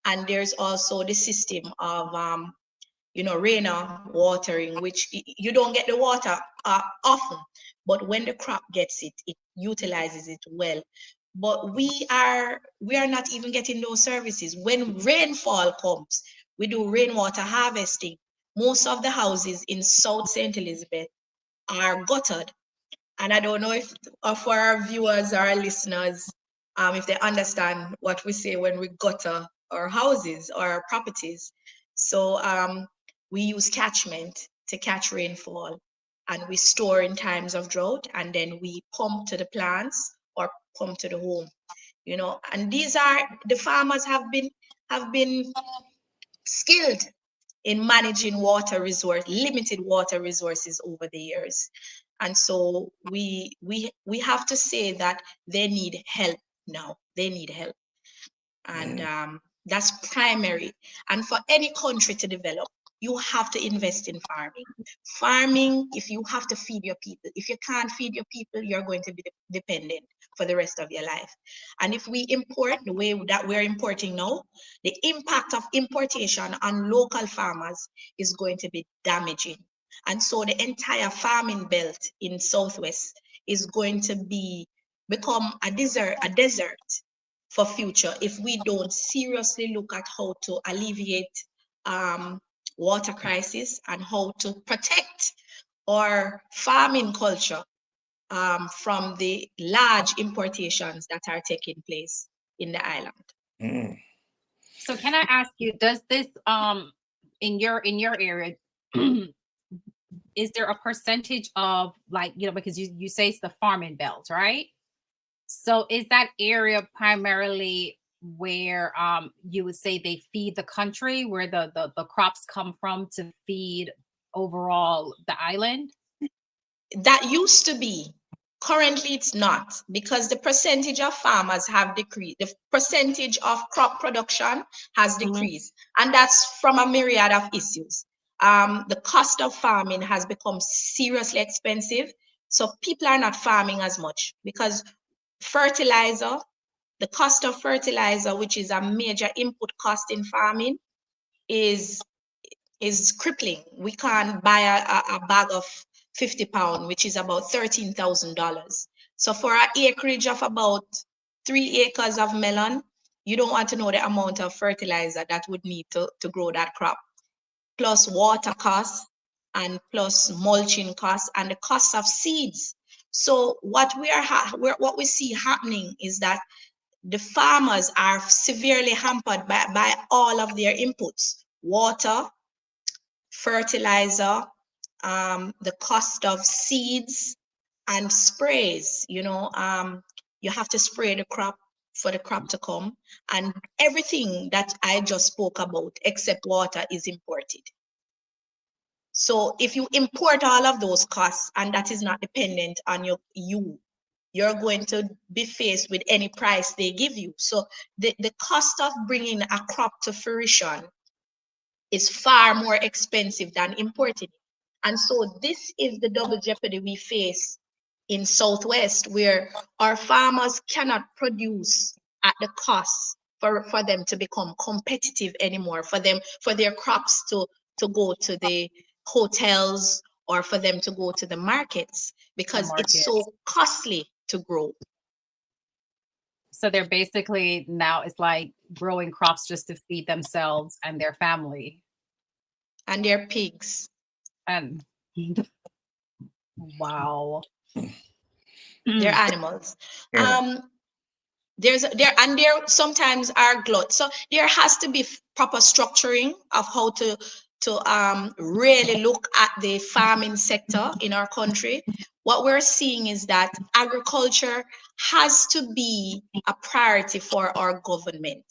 And there's also the system of you know, rain watering, which you don't get the water often, but when the crop gets it, it utilizes it well. But we are not even getting those services. When rainfall comes, we do rainwater harvesting. Most of the houses in South St. Elizabeth are guttered. And I don't know if for our viewers or our listeners, if they understand what we say when we gutter our houses or our properties. So we use catchment to catch rainfall, and we store in times of drought, and then we pump to the plants or pump to the home, you know. And these are, the farmers have been skilled in managing limited water resources over the years. And so we have to say that they need help now. They need help. And That's primary. And for any country to develop, you have to invest in farming. Farming, if you have to feed your people, if you can't feed your people, you're going to be dependent for the rest of your life. And if we import the way that we're importing now, the impact of importation on local farmers is going to be damaging. And so the entire farming belt in Southwest is going to become a desert for future if we don't seriously look at how to alleviate water crisis and how to protect our farming culture from the large importations that are taking place in the island. So can I ask you, does this in your area is there a percentage of, like, you know, because you say it's the farming belt, right? So is that area primarily where you would say they feed the country, where the crops come from to feed overall the island? That used to be. Currently, it's not, because the percentage of farmers have decreased. The percentage of crop production has decreased. And that's from a myriad of issues. The cost of farming has become seriously expensive. So people are not farming as much because fertilizer, the cost of fertilizer, which is a major input cost in farming, is crippling. We can't buy a bag of 50 pounds, which is about $13,000. So for an acreage of about 3 acres of melon, you don't want to know the amount of fertilizer that would need to grow that crop, plus water costs and plus mulching costs and the cost of seeds. So what we see happening is that the farmers are severely hampered by all of their inputs: water, fertilizer, the cost of seeds and sprays. You know, you have to spray the crop for the crop to come, and everything that I just spoke about except water is imported. So if you import all of those costs and that is not dependent on you're going to be faced with any price they give you. So the cost of bringing a crop to fruition is far more expensive than importing it. And so this is the double jeopardy we face in Southwest, where our farmers cannot produce at the cost for them to become competitive anymore, for their crops to go to the hotels or for them to go to the markets, because it's so costly to grow. So they're basically now, it's like growing crops just to feed themselves and their family. And their pigs. And wow. They're animals. Yeah. There sometimes are gluts. So there has to be proper structuring of how to really look at the farming sector in our country. What we're seeing is that agriculture has to be a priority for our government.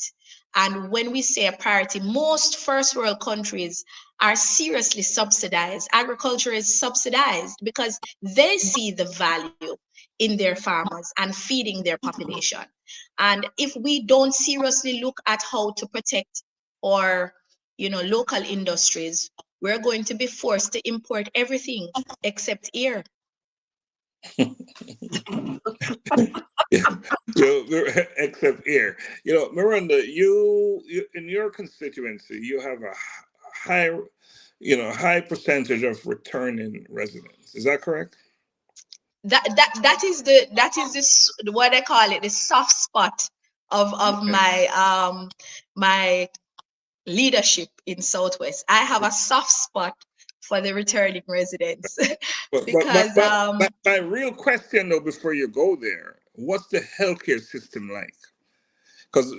And when we say a priority, most first world countries are seriously subsidized. Agriculture is subsidized because they see the value in their farmers and feeding their population. And if we don't seriously look at how to protect our, local industries, we're going to be forced to import everything except air. Except air. Miranda, you in your constituency, you have a high percentage of returning residents. Is that correct? That is this what I call it, the soft spot of my leadership in Southwest. I have a soft spot for the returning residents. Because but my real question though, before you go there, what's the healthcare system like? Because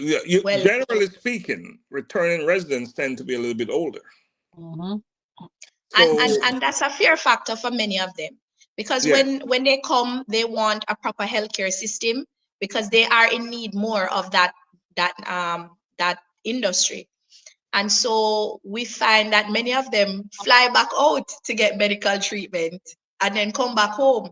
generally speaking, returning residents tend to be a little bit older. Mm-hmm. So, and that's a fear factor for many of them. Because when they come, they want a proper healthcare system because they are in need more of that industry. And so we find that many of them fly back out to get medical treatment and then come back home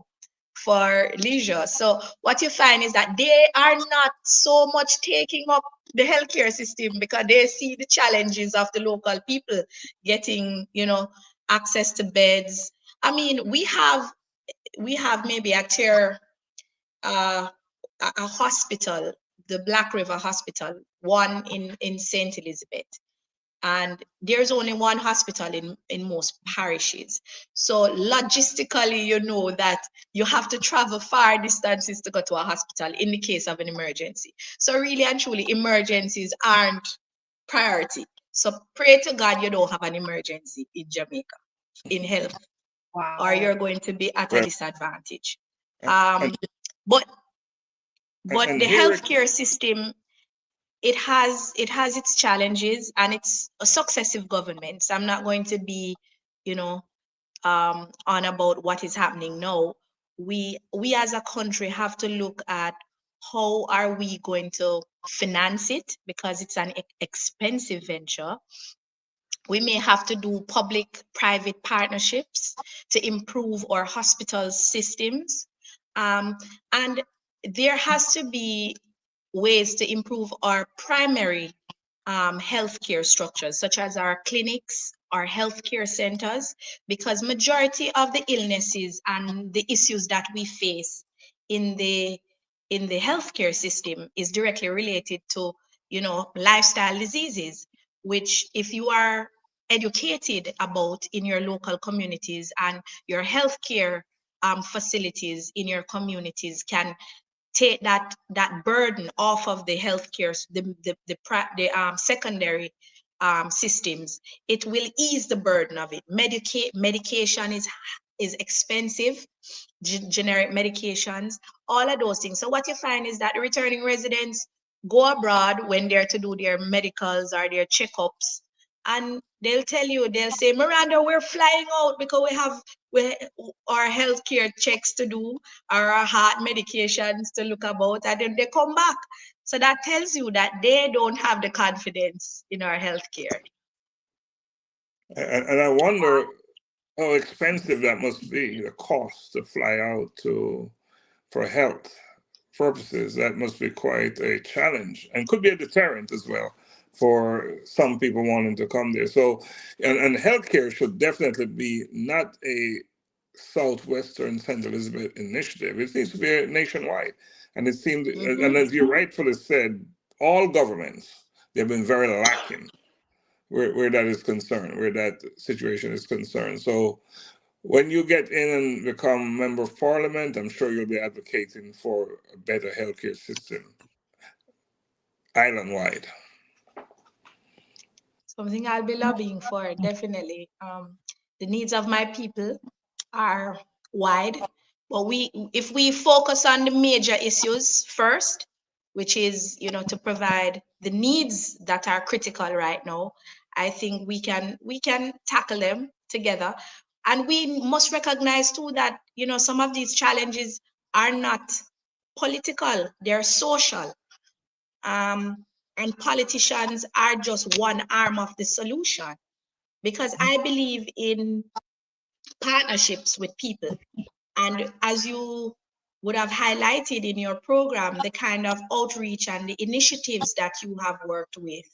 for leisure. So what you find is that they are not so much taking up the healthcare system because they see the challenges of the local people getting, you know, access to beds. I mean, we have maybe a hospital, the Black River Hospital, one in St. Elizabeth. And there's only one hospital in most parishes. So logistically, you know that you have to travel far distances to go to a hospital in the case of an emergency. So really and truly, emergencies aren't priority. So pray to God you don't have an emergency in Jamaica in health, Wow. or you're going to be at a disadvantage. And But and the here healthcare system, it has its challenges, and it's a successive governments. I'm not going to be, you know, on about what is happening now. We as a country have to look at how are we going to finance it, because it's an expensive venture. We may have to do public-private partnerships to improve our hospital systems. And there has to be ways to improve our primary healthcare structures, such as our clinics, our healthcare centers, because majority of the illnesses and the issues that we face in the healthcare system is directly related to, you know, lifestyle diseases, which if you are educated about in your local communities, and your healthcare facilities in your communities can take that burden off of the healthcare, the secondary systems, it will ease the burden of it. Medication is expensive, generic medications, all of those things. So what you find is that returning residents go abroad when they're to do their medicals or their checkups, and they'll say, Miranda, we're flying out because we have our healthcare checks to do, or our heart medications to look about, and then they come back. So that tells you that they don't have the confidence in our healthcare. and I wonder how expensive that must be, the cost to fly out for health purposes. That must be quite a challenge, and could be a deterrent as well for some people wanting to come there. So, and healthcare should definitely be not a Southwestern St. Elizabeth initiative. It needs to be nationwide. And it seemed, and as you rightfully said, all governments, they've been very lacking where that is concerned, where that situation is concerned. So when you get in and become member of parliament, I'm sure you'll be advocating for a better healthcare system island-wide. Something I'll be lobbying for, definitely. The needs of my people are wide, but if we focus on the major issues first, which is, you know, to provide the needs that are critical right now, I think we can tackle them together. And we must recognize too that, you know, some of these challenges are not political, they're social. And politicians are just one arm of the solution, because I believe in partnerships with people. And as you would have highlighted in your program, the kind of outreach and the initiatives that you have worked with,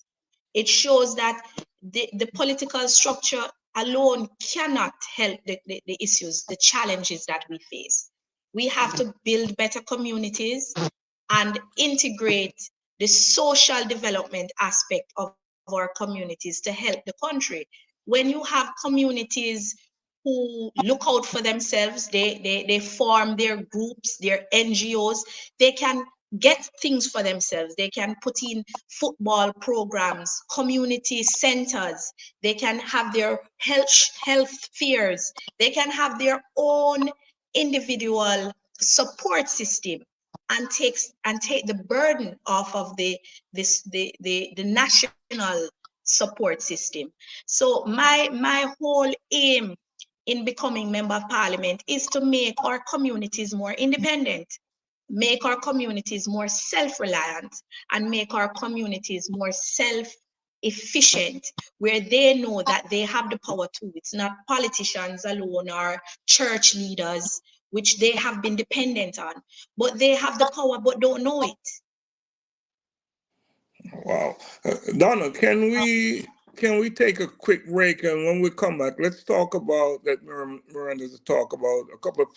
it shows that the political structure alone cannot help the issues, the challenges that we face. We have to build better communities and integrate the social development aspect of our communities to help the country. When you have communities who look out for themselves, they form their groups, their NGOs, they can get things for themselves. They can put in football programs, community centers, they can have their health fairs, they can have their own individual support system, and take the burden off of the national support system. So my whole aim in becoming member of parliament is to make our communities more independent, make our communities more self-reliant, and make our communities more self-efficient, where they know that they have the power too. It's not politicians alone or church leaders which they have been dependent on, but they have the power but don't know it. Wow. Donna, can we take a quick break, and when we come back, let's talk about that. Miranda to talk about a couple of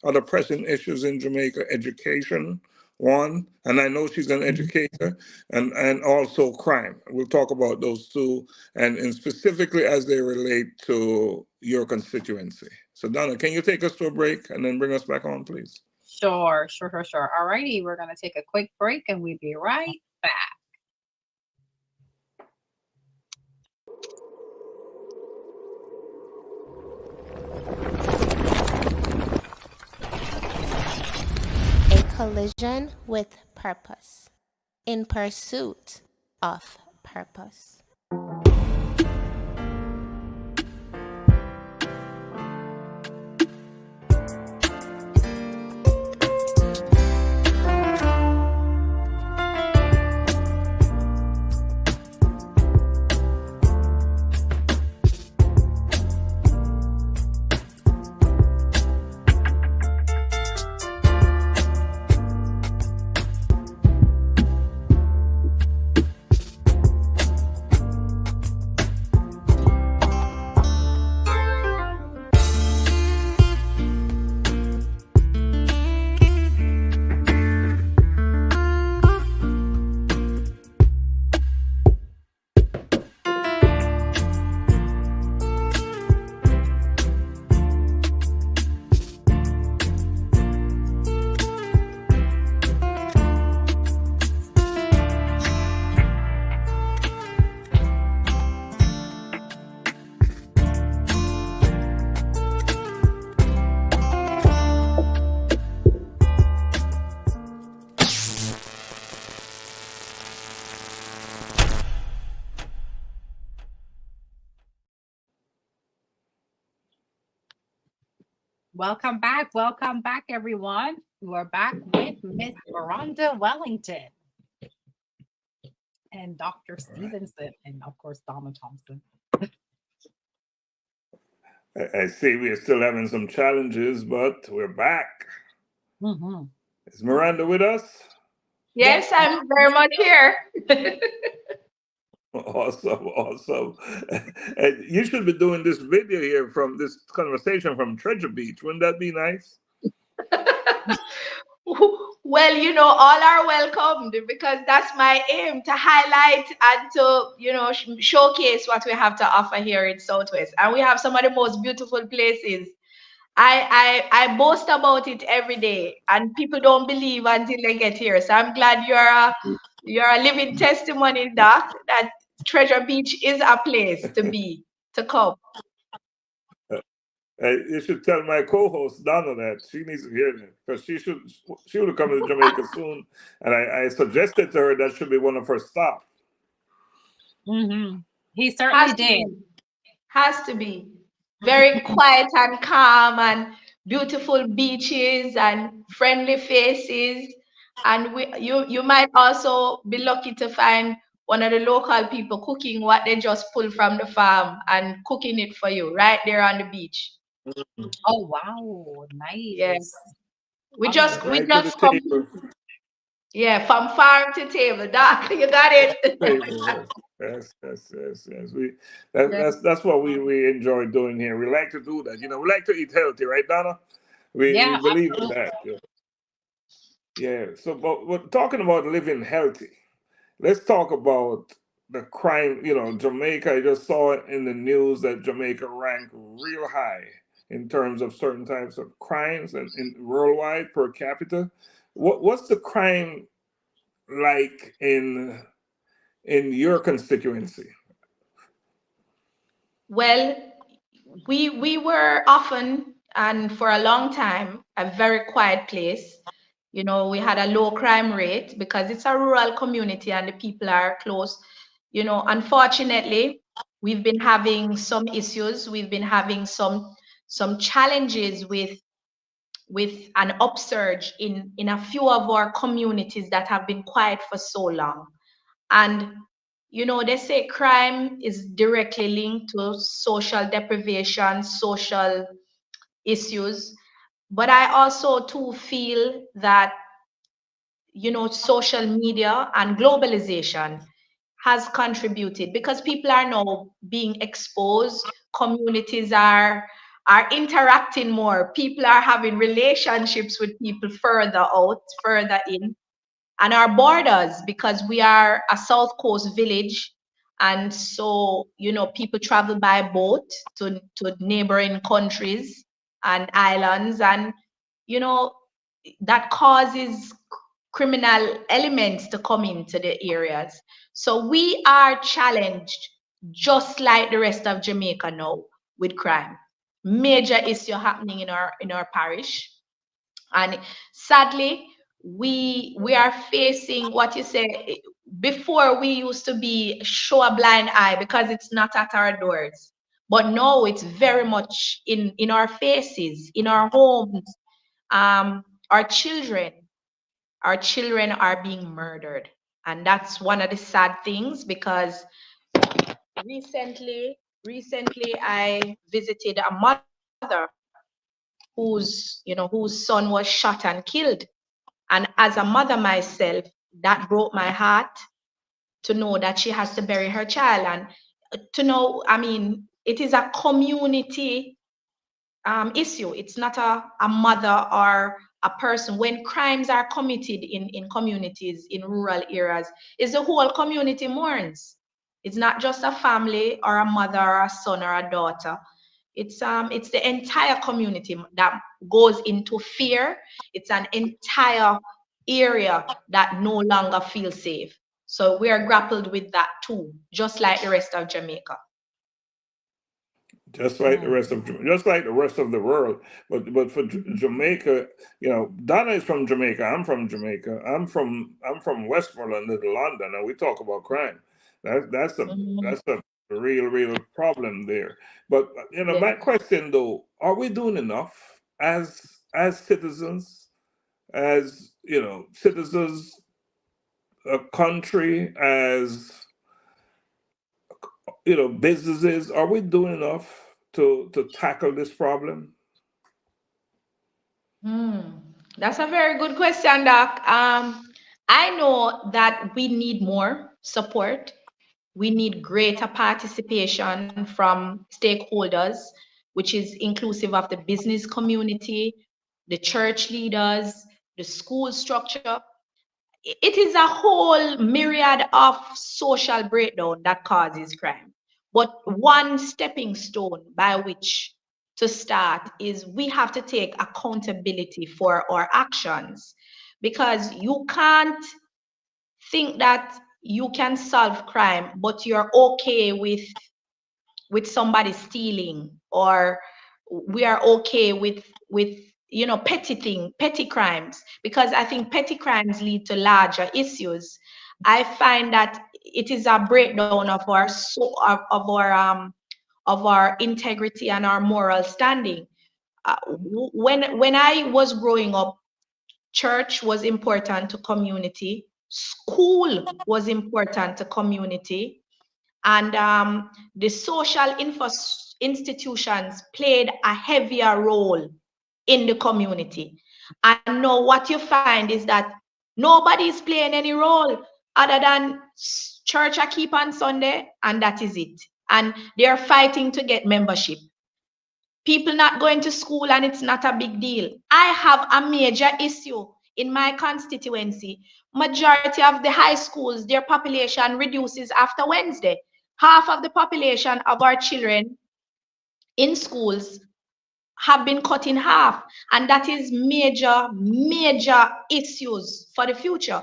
other pressing issues in Jamaica: education, one, and I know she's an educator, and also crime. We'll talk about those two, and specifically as they relate to your constituency. So Donna, can you take us to a break and then bring us back on, please? Sure. All righty, we're going to take a quick break and we'll be right back. A collision with purpose. In pursuit of purpose. Welcome back, everyone. We're back with Miss Miranda Wellington and Dr. Stephenson, and of course, Donna Thompson. I see we are still having some challenges, but we're back. Mm-hmm. Is Miranda with us? Yes, I'm very much here. Awesome. And you should be doing this video here from this conversation from Treasure Beach. Wouldn't that be nice? Well, you know, all are welcomed, because that's my aim, to highlight and to, you know, showcase what we have to offer here in Southwest. And we have some of the most beautiful places. I boast about it every day, and people don't believe until they get here. So I'm glad you're a living testimony, Doc, that Treasure Beach is a place to be, to come. You should tell my co-host Donna that she needs to hear that, because she would have come to Jamaica soon, and I suggested to her that should be one of her stops. Mm-hmm. He certainly did. Has to be very quiet and calm, and beautiful beaches and friendly faces, and you might also be lucky to find one of the local people cooking what they just pulled from the farm and cooking it for you right there on the beach. Oh wow, nice. Yes. We Right just to the table. Yeah, from farm to table. Doc, you got it. Yes. That's what we enjoy doing here. We like to do that. You know, we like to eat healthy, right, Donna? We believe in that. Yeah. So, but we're talking about living healthy. Let's talk about the crime. You know, Jamaica. I just saw it in the news that Jamaica ranked real high in terms of certain types of crimes and in worldwide per capita. What's the crime like in your constituency? Well, we were often, and for a long time, a very quiet place. You know, we had a low crime rate because it's a rural community and the people are close. You know, unfortunately, we've been having some issues. We've been having some challenges with an upsurge in a few of our communities that have been quiet for so long. And you know, they say crime is directly linked to social deprivation, social issues. But I also too feel that, you know, social media and globalization has contributed, because people are now being exposed, communities are interacting more, people are having relationships with people further out, further in, and our borders, because we are a South Coast village. And so, you know, people travel by boat to neighboring countries and islands. And, you know, that causes criminal elements to come into the areas. So we are challenged just like the rest of Jamaica now with crime. Major issue happening in our parish. And sadly, we are facing what you say. Before, we used to be show a blind eye because it's not at our doors, but now it's very much in our faces, in our homes. Our children are being murdered, and that's one of the sad things, because recently I visited a mother whose son was shot and killed. And as a mother myself, that broke my heart to know that she has to bury her child. And to know, I mean, it is a community issue. It's not a mother or a person. When crimes are committed in communities, in rural areas, it's the whole community mourns. It's not just a family or a mother or a son or a daughter. It's the entire community that goes into fear. It's an entire area that no longer feels safe. So we are grappled with that too, just like the rest of Jamaica. Just like the rest of just like the rest of the world, but for Jamaica, you know, Donna is from Jamaica. I'm from Jamaica. I'm from Westmoreland, Little London, and we talk about crime. That's a real problem there. But you know, my question though, are we doing enough as citizens, as you know, citizens, a country, as you know, businesses? Are we doing enough to tackle this problem? That's a very good question, Doc. I know that we need more support. We need greater participation from stakeholders, which is inclusive of the business community, the church leaders, the school structure. It is a whole myriad of social breakdown that causes crime. But one stepping stone by which to start is we have to take accountability for our actions, because you can't think that you can solve crime, but you're okay with somebody stealing, or we are okay with you know, petty crimes, because I think petty crimes lead to larger issues. I find that it is a breakdown of our integrity and our moral standing. When I was growing up, church was important to community, school was important to community, and the social institutions played a heavier role in the community. And now what you find is that nobody is playing any role other than church I keep on Sunday, and that is it. And they're fighting to get membership. People not going to school, and it's not a big deal. I have a major issue in my constituency. Majority of the high schools, their population reduces after Wednesday. Half of the population of our children in schools have been cut in half, and that is major issues for the future.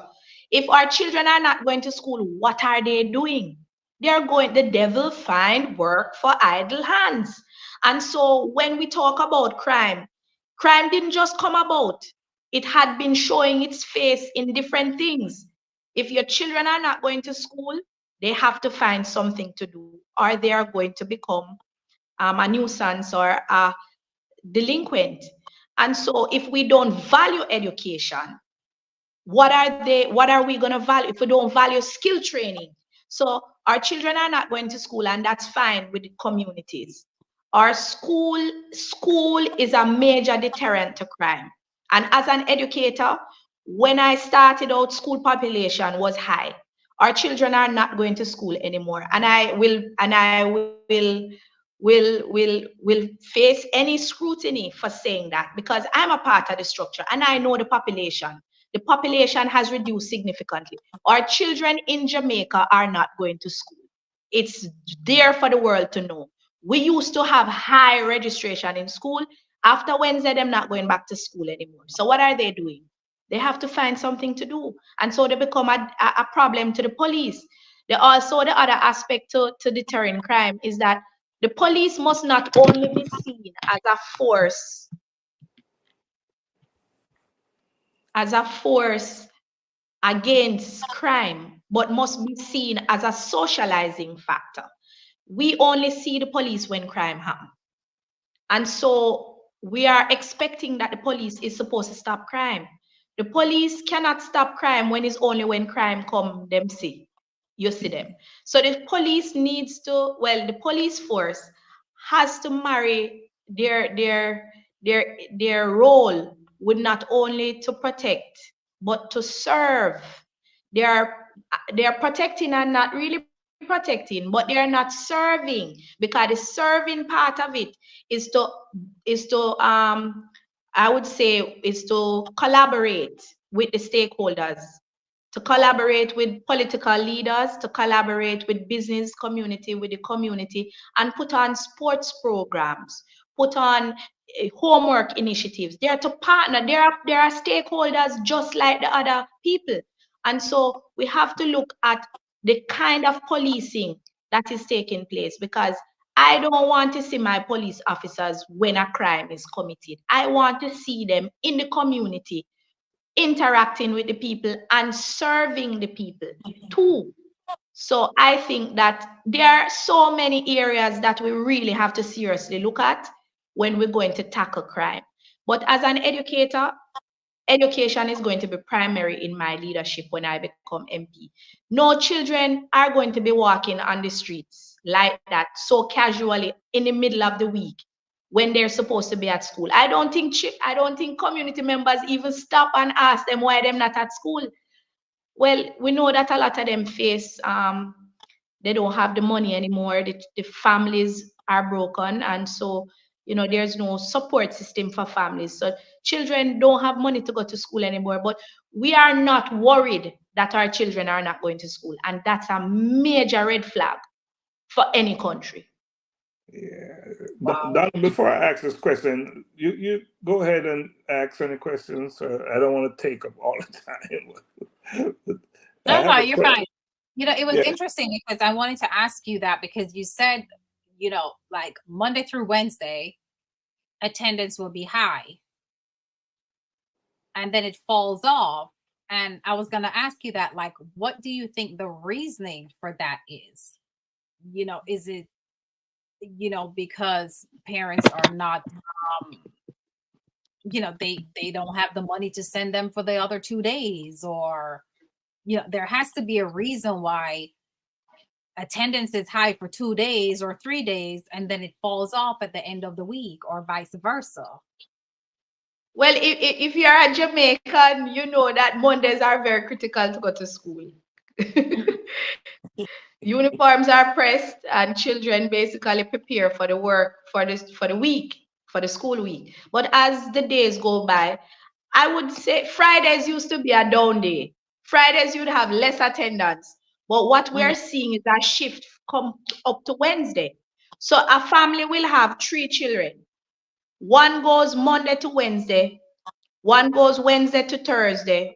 If our children are not going to school, what are they doing? They are going, the devil find work for idle hands. And so when we talk about crime didn't just come about. It had been showing its face in different things. If your children are not going to school, they have to find something to do, or they are going to become a nuisance or a delinquent. And so if we don't value education, what are we going to value if we don't value skill training? So our children are not going to school, and that's fine with the communities. our school is a major deterrent to crime. And as an educator, when I started out, school population was high. Our children are not going to school anymore, and I will face any scrutiny for saying that, because I'm a part of the structure and I know the population. The population has reduced significantly. Our children in Jamaica are not going to school. It's there for the world to know. We used to have high registration in school. After Wednesday, they're not going back to school anymore. So what are they doing? They have to find something to do. And so they become a problem to the police. The other aspect to deterring crime is that the police must not only be seen as a force against crime, but must be seen as a socializing factor. We only see the police when crime happens. And so we are expecting that the police is supposed to stop crime. The police cannot stop crime when it's only when crime come, you see them. So the police needs to, well, the police force has to marry their role with not only to protect, but to serve. They are protecting and not really protecting, but they are not serving, because the serving part of it is to I would say is to collaborate with the stakeholders, to collaborate with political leaders, to collaborate with business community, with the community, and put on sports programs, put on homework initiatives. They are to partner. There are stakeholders just like the other people. And so we have to look at the kind of policing that is taking place, because I don't want to see my police officers when a crime is committed. I want to see them in the community, interacting with the people and serving the people too. So I think that there are so many areas that we really have to seriously look at when we're going to tackle crime. But as an educator, education is going to be primary in my leadership when I become MP. No children are going to be walking on the streets like that so casually in the middle of the week when they're supposed to be at school. I don't think community members even stop and ask them why they're not at school. Well, we know that a lot of them face, they don't have the money anymore. The families are broken. And so, there's no support system for families. So children don't have money to go to school anymore, but we are not worried that our children are not going to school. And that's a major red flag for any country. Yeah. Wow. Donna, before I ask this question, you go ahead and ask any questions. I don't want to take up all the time. No, you're fine. It was interesting because I wanted to ask you that, because you said, like Monday through Wednesday, attendance will be high. And then it falls off. And I was going to ask you that, like, what do you think the reasoning for that is? Is it, because parents are not, they don't have the money to send them for the other 2 days, or, there has to be a reason why attendance is high for 2 days or 3 days, and then it falls off at the end of the week, or vice versa. Well, if you're a Jamaican, you know that Mondays are very critical to go to school. Uniforms are pressed and children basically prepare for the work for the school week. But as the days go by, I would say Fridays used to be a down day. Fridays you'd have less attendance. But what we're seeing is a shift come up to Wednesday. So a family will have 3 children. One goes Monday to Wednesday, one goes Wednesday to Thursday,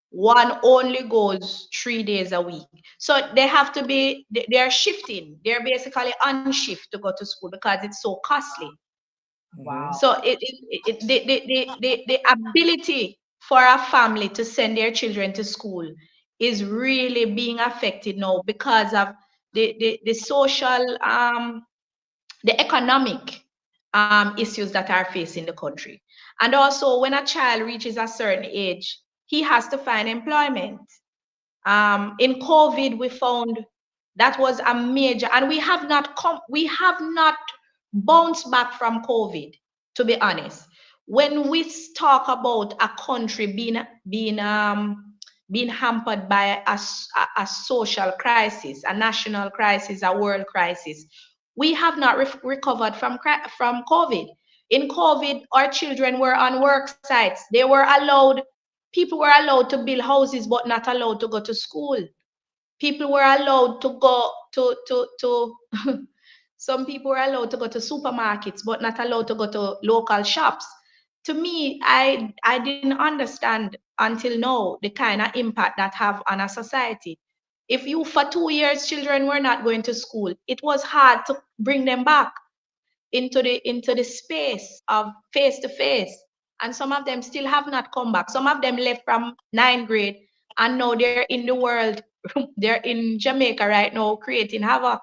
one only goes 3 days a week. So they have to be, they're shifting. They're basically on shift to go to school because it's so costly. Wow. So the ability for a family to send their children to school is really being affected now because of the social, the economic issues that are facing the country. And also when a child reaches a certain age, he has to find employment. In COVID, we found that was a major, and we have not bounced back from COVID, to be honest. When we talk about a country being hampered by a social crisis, a national crisis, a world crisis, we have not recovered from COVID. In COVID, our children were on work sites. People were allowed to build houses, but not allowed to go to school. People were allowed to go to some people were allowed to go to supermarkets, but not allowed to go to local shops. To me, I didn't understand until now the kind of impact that have on a society. If you, for 2 years, children were not going to school, it was hard to bring them back into the space of face to face. And some of them still have not come back. Some of them left from 9th grade and now they're in the world. They're in Jamaica right now creating havoc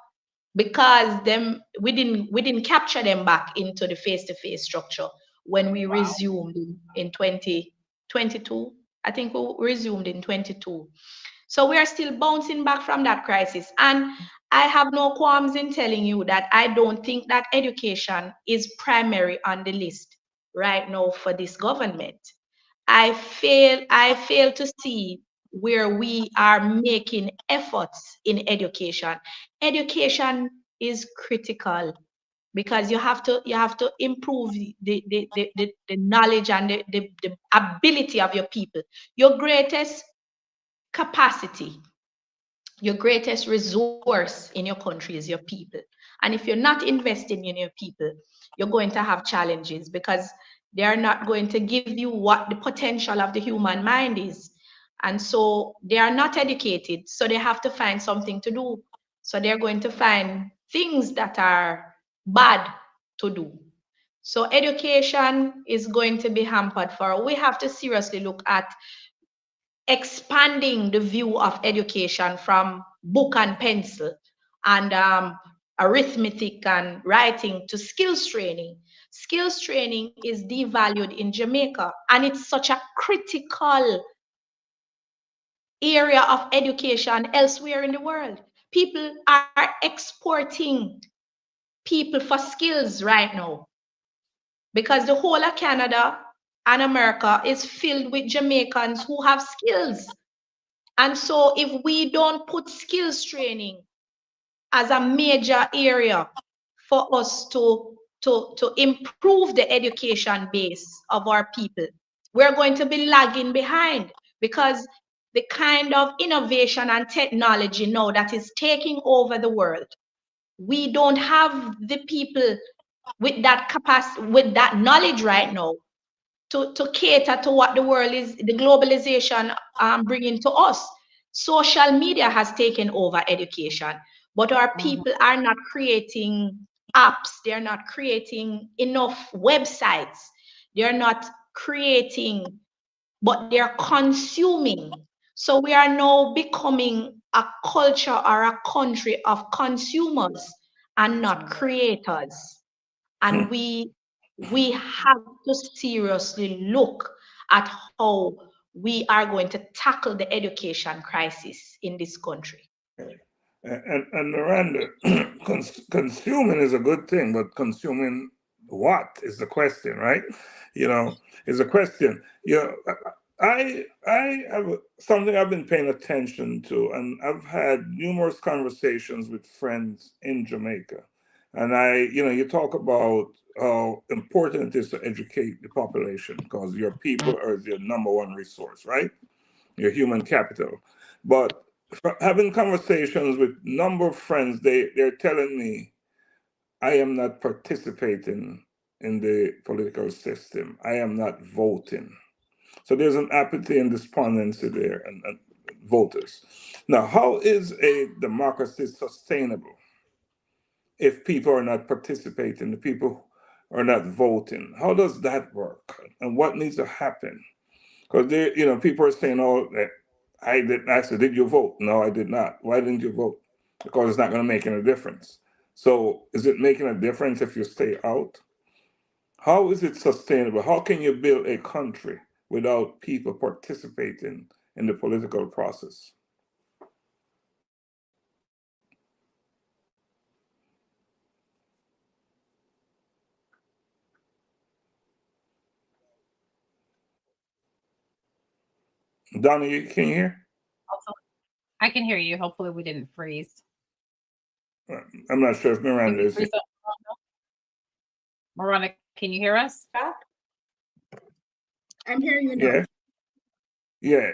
because we didn't capture them back into the face-to-face structure when we resumed in 2022. I think we resumed in 22. So we are still bouncing back from that crisis. And I have no qualms in telling you that I don't think that education is primary on the list right now for this government. I fail to see where we are making efforts in education. Education is critical because you have to improve the knowledge and the ability of your people. Your greatest capacity, your greatest resource in your country is your people. And if you're not investing in your people, you're going to have challenges because they are not going to give you what the potential of the human mind is. And so they are not educated, so they have to find something to do. So they're going to find things that are bad to do. So education is going to be hampered for. We have to seriously look at expanding the view of education from book and pencil and arithmetic and writing to skills training. Skills training is devalued in Jamaica, and it's such a critical area of education elsewhere in the world. People are exporting people for skills right now because the whole of Canada and America is filled with Jamaicans who have skills. And so if we don't put skills training as a major area for us to improve the education base of our people, we're going to be lagging behind because the kind of innovation and technology now that is taking over the world, we don't have the people with that capacity, with that knowledge right now to cater to what the world is, the globalization bringing to us. Social media has taken over education, but our people are not creating apps. They're not creating enough websites. They're not creating, but they're consuming. So we are now becoming a culture or a country of consumers and not creators. And we have to seriously look at how we are going to tackle the education crisis in this country. And Miranda, consuming is a good thing, but consuming what is the question, right? Is a question. I have something I've been paying attention to, and I've had numerous conversations with friends in Jamaica. And you talk about how important it is to educate the population because your people are your number one resource, right? Your human capital. But having conversations with a number of friends, they're telling me I am not participating in the political system. I am not voting. So there's an apathy and despondency there and voters. Now, how is a democracy sustainable if people are not participating, the people are not voting? How does that work? And what needs to happen? Because people are saying, "Oh, I didn't." I said, "Did you vote?" "No, I did not." "Why didn't you vote?" "Because it's not going to make any difference." So, is it making a difference if you stay out? How is it sustainable? How can you build a country without people participating in the political process? Donna, can you hear? Also, I can hear you. Hopefully we didn't freeze. I'm not sure if Miranda is. Miranda, can you hear us? I'm hearing you now. Yeah.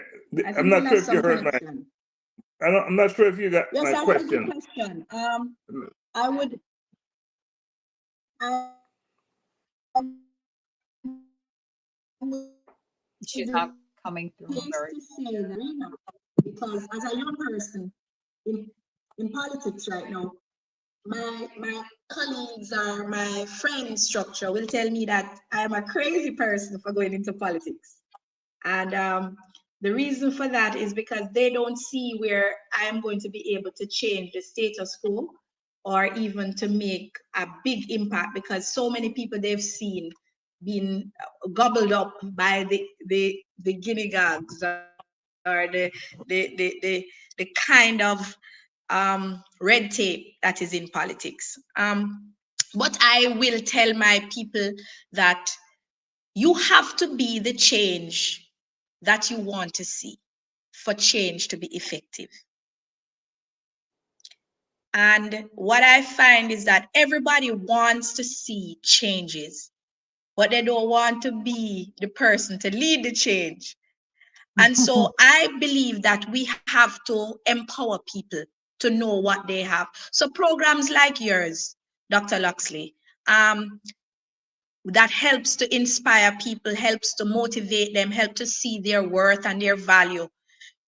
I'm not sure if you heard connection. I'm not sure if you got my question. Yes, I heard the question. I would. She's not coming through. Because as a young person in politics right now, my colleagues or my friend structure will tell me that I am a crazy person for going into politics. And the reason for that is because they don't see where I am going to be able to change the status quo or even to make a big impact, because so many people they've seen being gobbled up by the guinea gags or the kind of red tape that is in politics. But I will tell my people that you have to be the change that you want to see for change to be effective. And what I find is that everybody wants to see changes, but they don't want to be the person to lead the change. And so I believe that we have to empower people to know what they have. So programs like yours, Dr. Laxley, that helps to inspire people, helps to motivate them, help to see their worth and their value,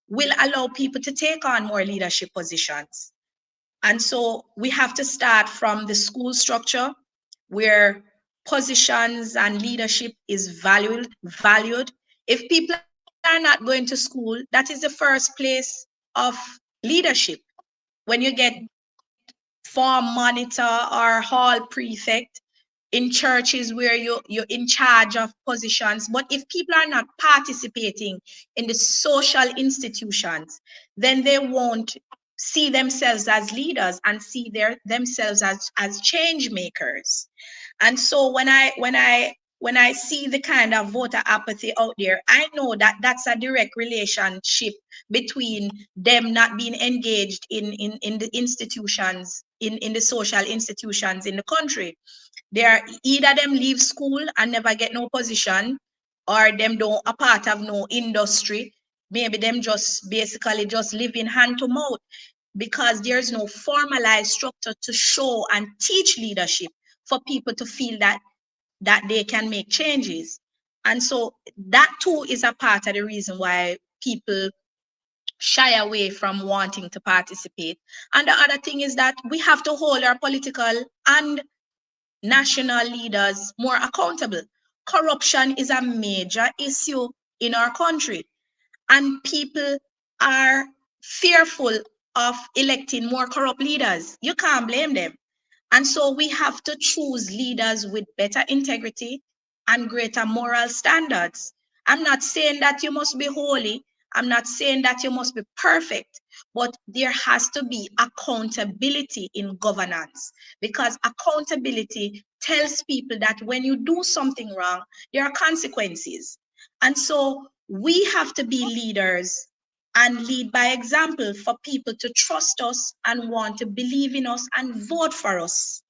will allow people to take on more leadership positions. And so we have to start from the school structure where positions and leadership is valued. If people are not going to school, that is the first place of leadership. When you get farm monitor or hall prefect in churches where you're in charge of positions, but if people are not participating in the social institutions, then they won't see themselves as leaders and see themselves as change makers. And so when I see the kind of voter apathy out there, I know that that's a direct relationship between them not being engaged in the institutions, in the social institutions in the country. They are either them leave school and never get no position, or them don't a part of no industry. Maybe them just basically just living hand to mouth, because there's no formalized structure to show and teach leadership for people to feel that they can make changes. And so that too is a part of the reason why people shy away from wanting to participate. And the other thing is that we have to hold our political and national leaders more accountable. Corruption is a major issue in our country, and people are fearful of electing more corrupt leaders. You can't blame them. And so we have to choose leaders with better integrity and greater moral standards. I'm not saying that you must be holy. I'm not saying that you must be perfect, but there has to be accountability in governance, because accountability tells people that when you do something wrong, there are consequences. And so we have to be leaders and lead by example for people to trust us and want to believe in us and vote for us.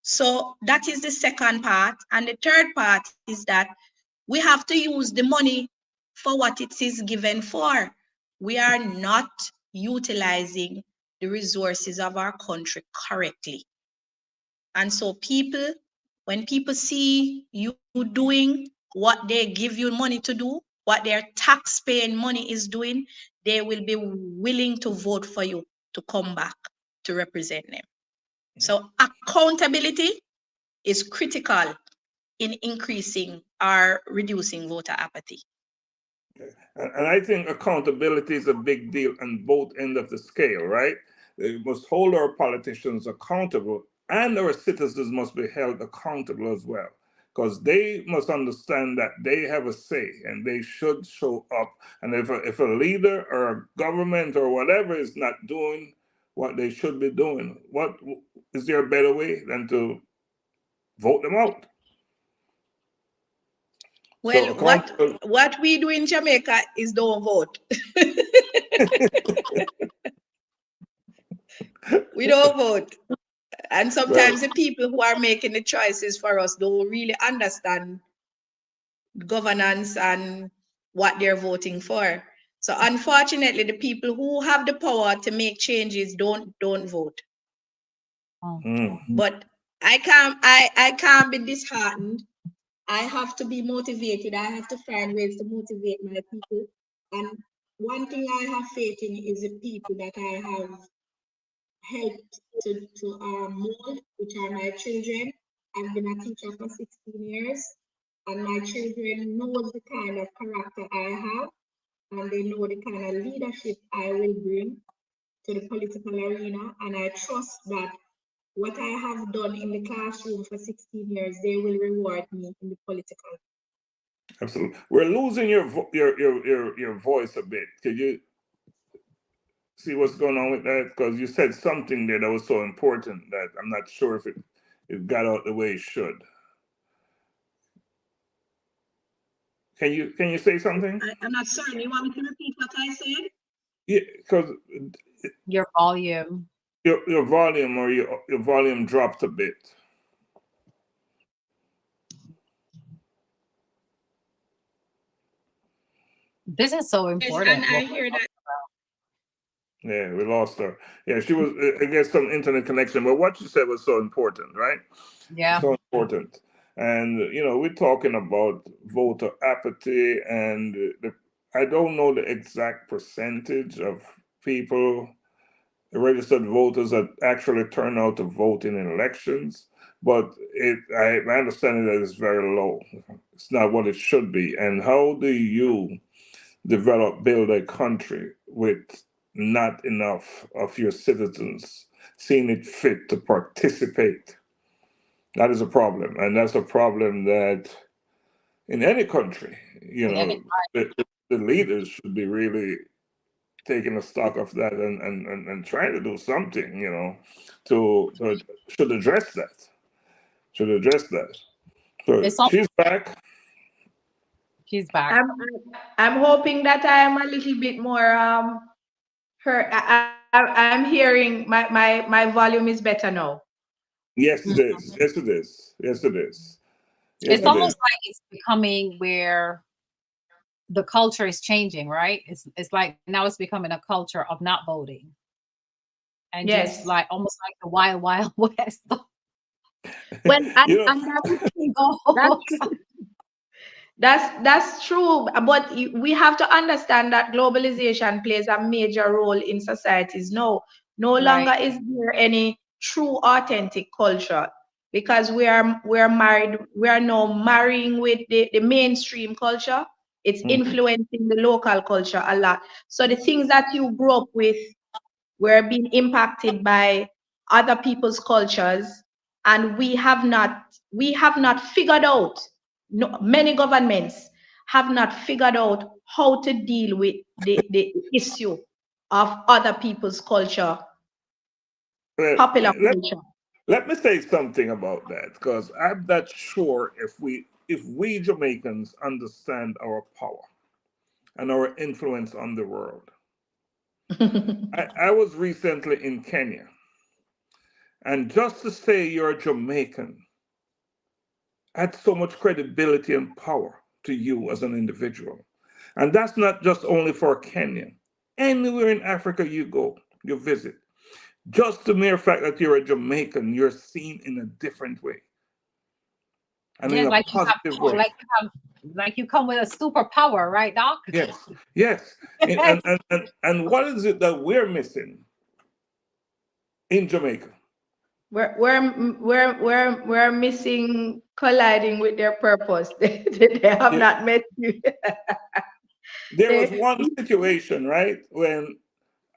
So that is the second part. And the third part is that we have to use the money for what it is given for. We are not utilizing the resources of our country correctly. And so people, when people see you doing what they give you money to do, what their tax-paying money is doing, they will be willing to vote for you to come back to represent them. So accountability is critical in increasing or reducing voter apathy. And I think accountability is a big deal on both ends of the scale, right? We must hold our politicians accountable, and our citizens must be held accountable as well, because they must understand that they have a say and they should show up. And if a leader or a government or whatever is not doing what they should be doing, what is there a better way than to vote them out? Well, So what we do in Jamaica is don't vote. We don't vote. And sometimes the people who are making the choices for us don't really understand governance and what they're voting for. So unfortunately, the people who have the power to make changes don't vote. But I can't be disheartened. I have to be motivated. I have to find ways to motivate my people. And one thing I have faith in is the people that I have helped to mold, which are my children. I've been a teacher for 16 years, and my children know the kind of character I have, and they know the kind of leadership I will bring to the political arena. And I trust that what I have done in the classroom for 16 years, they will reward me in the political. Absolutely. We're losing your voice a bit. Could you see what's going on with that? Because you said something there that was so important that I'm not sure if it got out the way it should. Can you say something? I'm not sorry. You want me to repeat what I said? Yeah, because Your volume. your volume or your volume dropped a bit. This is so important. Yes, and I hear that. Yeah, we lost her. Yeah, she was, I guess, some internet connection. But what you said was so important, right? Yeah. So important. And, we're talking about voter apathy, and I don't know the exact percentage of people, registered voters, that actually turn out to vote in elections. But my understanding that it's very low. It's not what it should be. And how do you build a country with not enough of your citizens seeing it fit to participate? That is a problem. And that's a problem that in any country, the leaders should be really taking a stock of that and trying to do something, should address that. So she's back. She's back. I'm hoping that I am a little bit more I'm hearing my volume is better now. Yes, it is. Yes, it is. Yes, it is. It's almost like it's becoming where the culture is changing, right? It's like now it's becoming a culture of not voting. And just like almost like the wild, wild west. Well, that's true, but we have to understand that globalization plays a major role in societies now. No longer is there any true authentic culture, because we are married. We are now marrying with the mainstream culture. It's influencing the local culture a lot. So the things that you grew up with were being impacted by other people's cultures, and we have not figured out. No, many governments have not figured out how to deal with the issue of other people's culture, popular culture. Let me say something about that, because I'm not sure if we Jamaicans understand our power and our influence on the world. I was recently in Kenya, and just to say you're Jamaican adds so much credibility and power to you as an individual. And that's not just only for Kenya. Anywhere in Africa you go, you visit, just the mere fact that you're a Jamaican, you're seen in a different way. And in a positive way. Like you come with a superpower, right, Doc? Yes. And what is it that we're missing in Jamaica? We're missing colliding with their purpose. They have not met you. There was one situation, right, when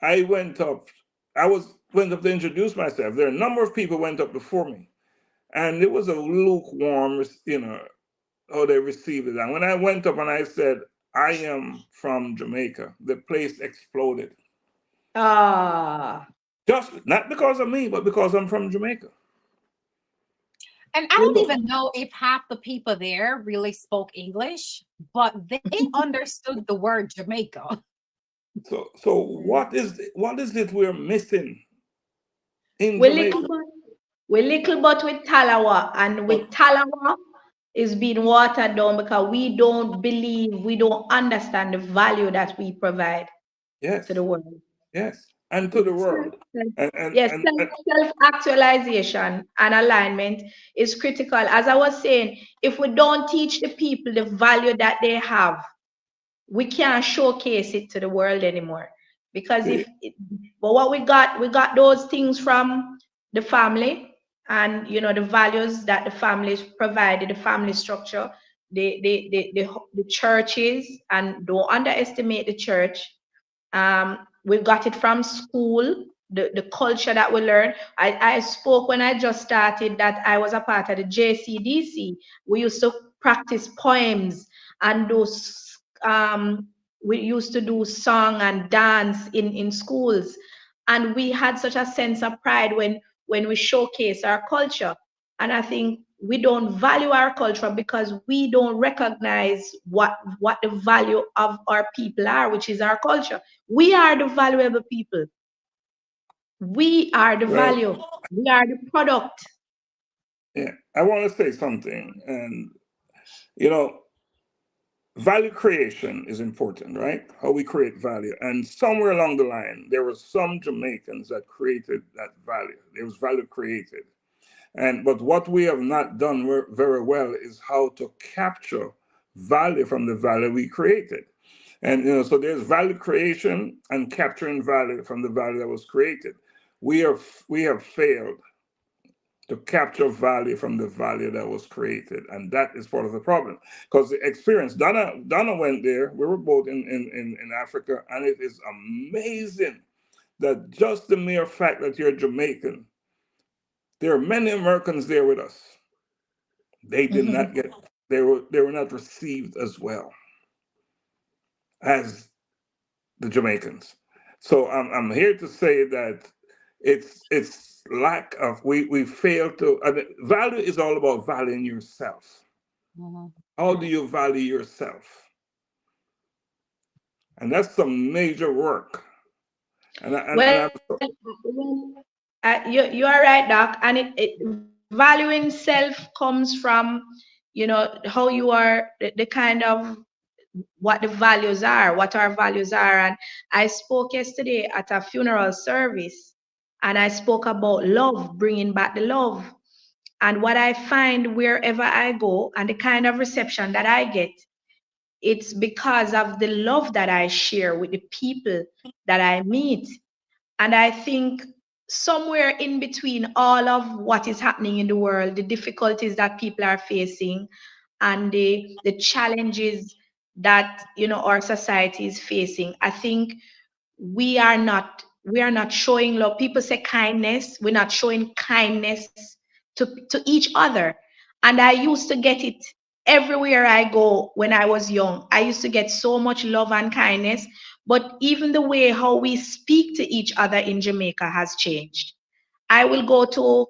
I went up to introduce myself. There are a number of people went up before me, and it was a lukewarm, how they received it. And when I went up and I said, I am from Jamaica, the place exploded. Ah. Just not because of me, but because I'm from Jamaica. And I don't even know if half the people there really spoke English, but they understood the word Jamaica. So what is it we're missing in We Jamaica? little but with Talawa, and with Talawa is being watered down because we don't believe, we don't understand the value that we provide Yes. to the world. Yes, and to the world. Yes, self-actualization and alignment is critical. As I was saying, if we don't teach the people the value that they have, we can't showcase it to the world anymore. Because but what we got those things from the family, and the values that the families provided, the family structure, the churches, and don't underestimate the church. We got it from school, the culture that we learn. I spoke when I just started that I was a part of the JCDC. We used to practice poems and those we used to do song and dance in schools. And we had such a sense of pride when we showcase our culture. And I think we don't value our culture because we don't recognize what the value of our people are, which is our culture. We are the valuable people. We are the value. We are the product. Yeah, I want to say something, and value creation is important, right? How we create value. And somewhere along the line, there were some Jamaicans that created that value. There was value created. But what we have not done very well is how to capture value from the value we created. And so there's value creation and capturing value from the value that was created. We have failed to capture value from the value that was created, and that is part of the problem. Because the experience, Donna went there. We were both in Africa, and it is amazing that just the mere fact that you're Jamaican, there are many Americans there with us. They did not get. They were not received as well as the Jamaicans. So I'm here to say that it's lack of we fail to. Value is all about valuing yourself. How do you value yourself? And that's some major work. You are right, Doc. And valuing self comes from how you are, the kind of what the values are, what our values are. And I spoke yesterday at a funeral service, and I spoke about love, bringing back the love. And what I find wherever I go, and the kind of reception that I get, it's because of the love that I share with the people that I meet. And I think somewhere in between all of what is happening in the world, the difficulties that people are facing, and the challenges that our society is facing, I think we are not showing love. People say kindness. We're not showing kindness to each other. And I used to get it everywhere I go when I was young. I used to get so much love and kindness. But even the way how we speak to each other in Jamaica has changed. I will go to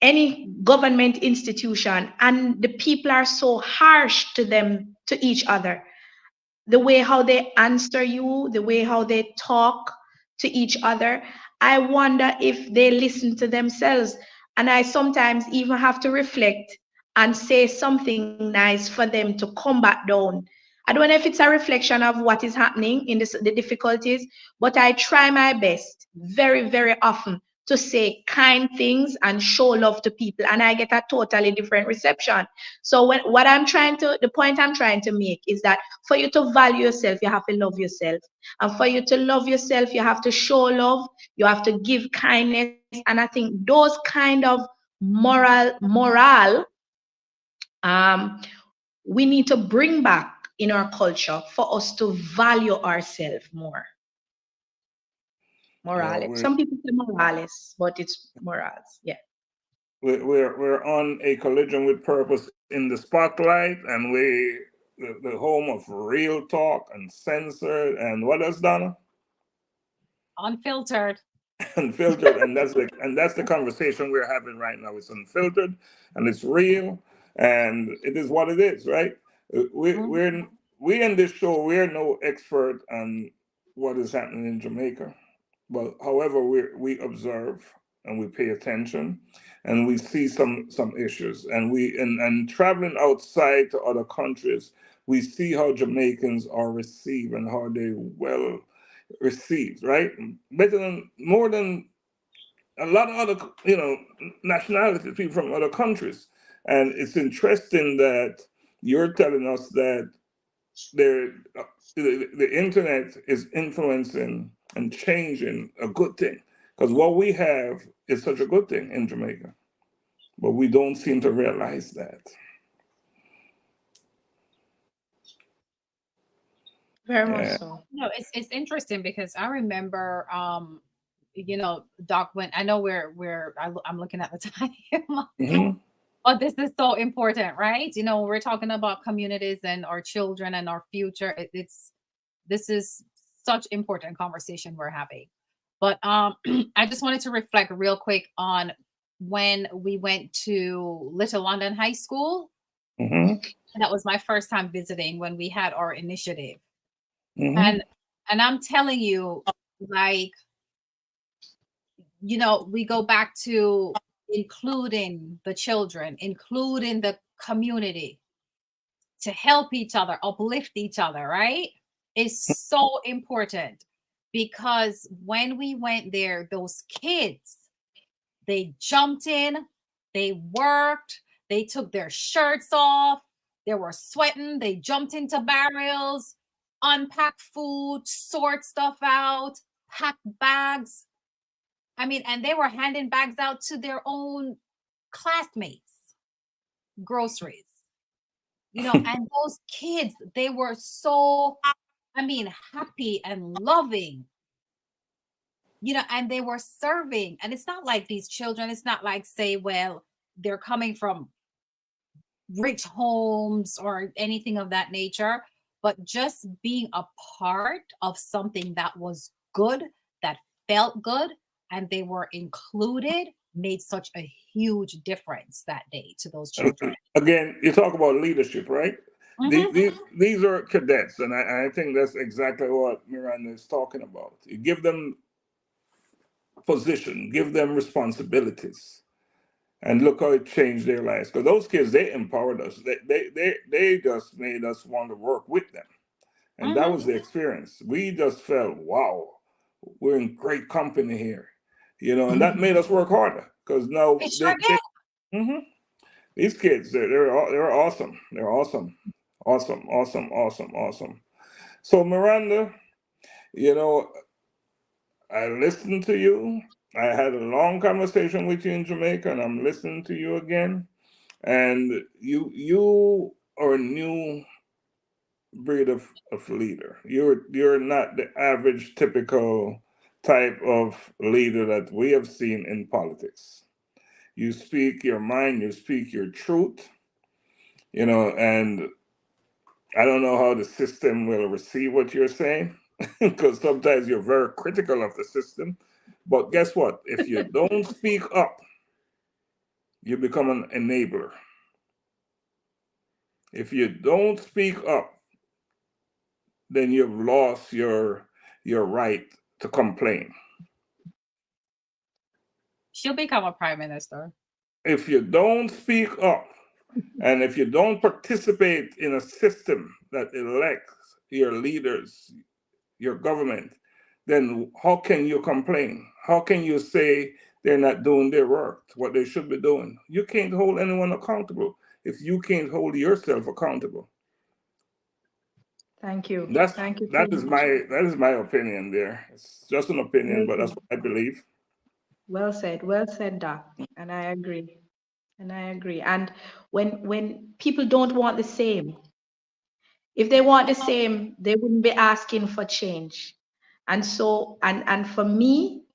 any government institution, and the people are so harsh to each other. The way how they answer you, the way how they talk to each other. I wonder if they listen to themselves. And I sometimes even have to reflect and say something nice for them to come back down. I don't know if it's a reflection of what is happening in the difficulties, but I try my best very, very often to say kind things and show love to people, and I get a totally different reception. So the point I'm trying to make is that for you to value yourself, you have to love yourself. And for you to love yourself, you have to show love, you have to give kindness. And I think those kind of morale, we need to bring back in our culture for us to value ourselves more. Morales. Some people say morales, but it's morals. Yeah. We're on a collision with purpose in the spotlight, and the home of real talk and censored, and what else, Donna? Unfiltered. Unfiltered, and that's the conversation we're having right now. It's unfiltered, and it's real, and it is what it is, right? We in this show, we're no expert on what is happening in Jamaica, but however, we observe and we pay attention, and we see some issues, and and traveling outside to other countries, we see how Jamaicans are received and how they well received, right? More than a lot of other, nationalities, people from other countries. And it's interesting that you're telling us that there, the internet is influencing and changing a good thing. Because what we have is such a good thing in Jamaica, but we don't seem to realize that. Very much Yeah. so. No, it's interesting because I remember, Doc, when I know I'm looking at the time. hmm Oh, this is so important, right? We're talking about communities and our children and our future. This is such important conversation we're having. But I just wanted to reflect real quick on when we went to Little London High School. hmm And that was my first time visiting when we had our initiative. hmm And I'm telling you, like, we go back to including the children, including the community to help each other, uplift each other, right? Is so important because when we went there, those kids, they jumped in, they worked, they took their shirts off, they were sweating, they jumped into barrels, unpacked food, sort stuff out, packed bags. I mean, and they were handing bags out to their own classmates, groceries, and those kids, they were so, happy and loving, and they were serving. And it's not like these children, it's not like, say, well, they're coming from rich homes or anything of that nature, but just being a part of something that was good, that felt good, and they were included made such a huge difference that day to those children. Again, you talk about leadership, right? These are cadets, and I think that's exactly what Miranda is talking about. You give them position, give them responsibilities, and look how it changed their lives. Because those kids, they empowered us. They just made us want to work with them, and that was the experience. We just felt, wow, we're in great company here, and that made us work harder. Because now It sure did. Mhm. These kids, they're awesome. They're awesome, awesome, awesome, awesome, awesome. So Miranda, you know, I listened to you. I had a long conversation with you in Jamaica, and I'm listening to you again. And you are a new breed of leader. You're not the average typical type of leader that we have seen in politics. You speak your mind, you speak your truth, and I don't know how the system will receive what you're saying because sometimes you're very critical of the system. But guess what? If you don't speak up, you become an enabler. If you don't speak up, then you've lost your right to complain. She'll become a prime minister. If you don't speak up, and if you don't participate in a system that elects your leaders, your government, then how can you complain? How can you say they're not doing their work, what they should be doing? You can't hold anyone accountable if you can't hold yourself accountable. Thank you. That's Thank you so that is much. my opinion there. It's just an opinion, but that's what I believe. Well said, Doc. And I agree. And when people don't want the same, if they want the same, they wouldn't be asking for change. And so, and for me,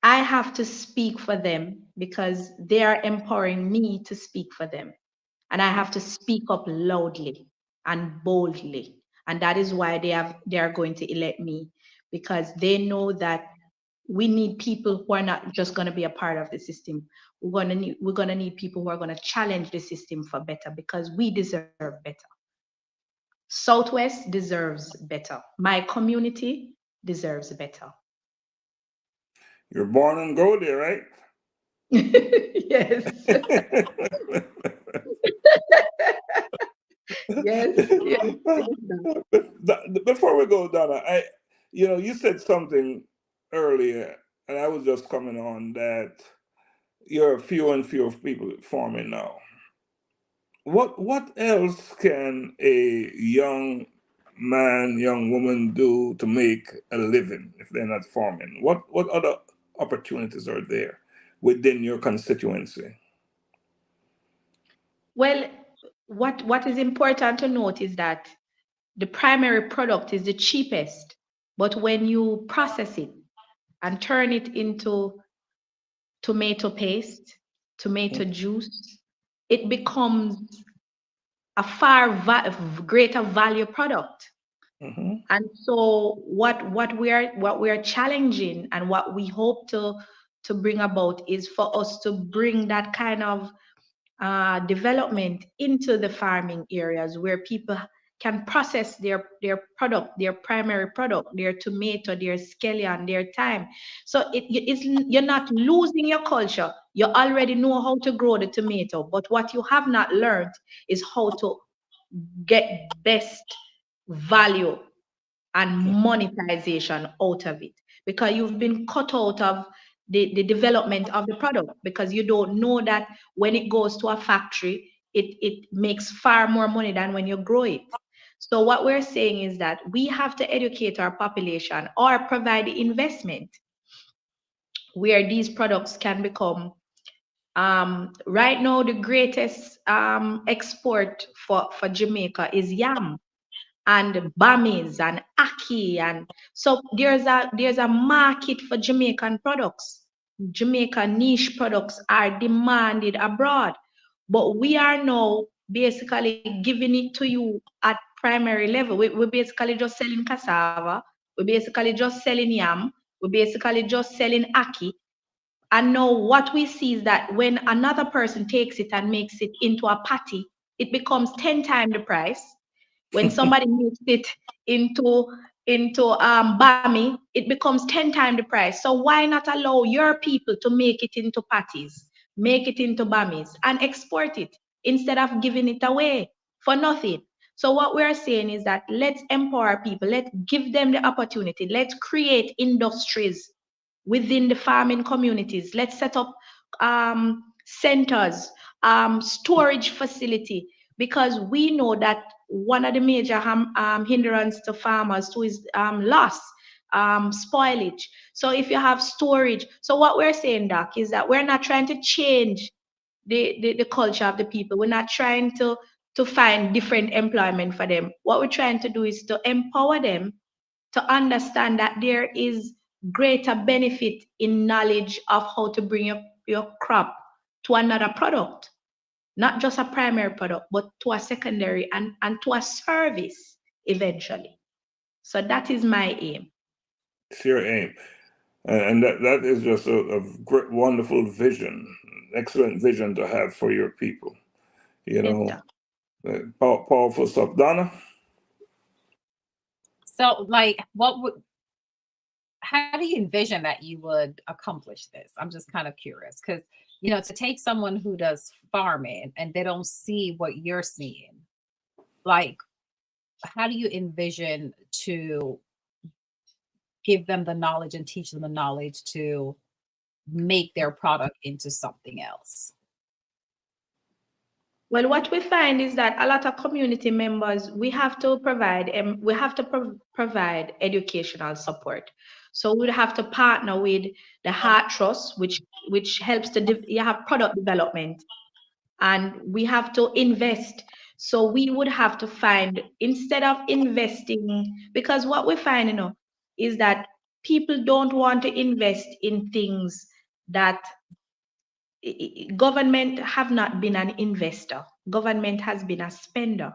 I have to speak for them because they are empowering me to speak for them. And I have to speak up loudly and boldly. And that is why they are going to elect me, because they know that we need people who are not just going to be a part of the system. We're going to need people who are going to challenge the system for better, because we deserve better. Southwest deserves better. My community deserves better. You're born and go there, right? Yes. Yes. Before we go, Donna, you said something earlier, and I was just coming on that you're few and few of people farming now. What else can a young man, young woman do to make a living if they're not farming? What other opportunities are there within your constituency? Well, what is important to note is that the primary product is the cheapest, but when you process it and turn it into tomato paste, tomato juice, it becomes a far greater value product. Mm-hmm. And so what we are challenging, and what we hope to bring about, is for us to bring that kind of development into the farming areas, where people can process their product, their primary product, their tomato, their scallion, their thyme. So you're not losing your culture. You already know how to grow the tomato, but what you have not learned is how to get best value and monetization out of it, because you've been cut out of the development of the product, because you don't know that when it goes to a factory, it makes far more money than when you grow it. So what we're saying is that we have to educate our population, or provide investment where these products can become, right now the greatest export for Jamaica is yam and bammies and ackee, and so there's a market for Jamaican products. Jamaican niche products are demanded abroad, but we are now basically giving it to you at primary level. We're basically just selling cassava, we're basically just selling yam, we're basically just selling ackee. And now what we see is that when another person takes it and makes it into a patty, it becomes 10 times the price. When somebody makes it into bami, it becomes 10 times the price. So why not allow your people to make it into patties, make it into bammies, and export it instead of giving it away for nothing? So what we're saying is that let's empower people, let's give them the opportunity, let's create industries within the farming communities. Let's set up centers, storage facility, because we know that one of the major hindrance to farmers too is loss, spoilage. So if you have storage, so what we're saying, Doc, is that we're not trying to change the culture of the people. We're not trying to find different employment for them. What we're trying to do is to empower them to understand that there is greater benefit in knowledge of how to bring your crop to another product, not just a primary product, but to a secondary and to a service eventually. So that is my aim. It's your aim. And that is just a great, wonderful vision, excellent vision to have for your people. Powerful stuff. Donna? So, how do you envision that you would accomplish this? I'm just kind of curious, because, to take someone who does farming and they don't see what you're seeing, how do you envision to give them the knowledge and teach them the knowledge to make their product into something else? Well, what we find is that a lot of community members, we have to provide educational support. So we'd have to partner with the Heart Trust, which helps you have product development, and we have to invest. So we would have to find, instead of investing, because what we find, is that people don't want to invest in things that government have not been an investor. Government has been a spender.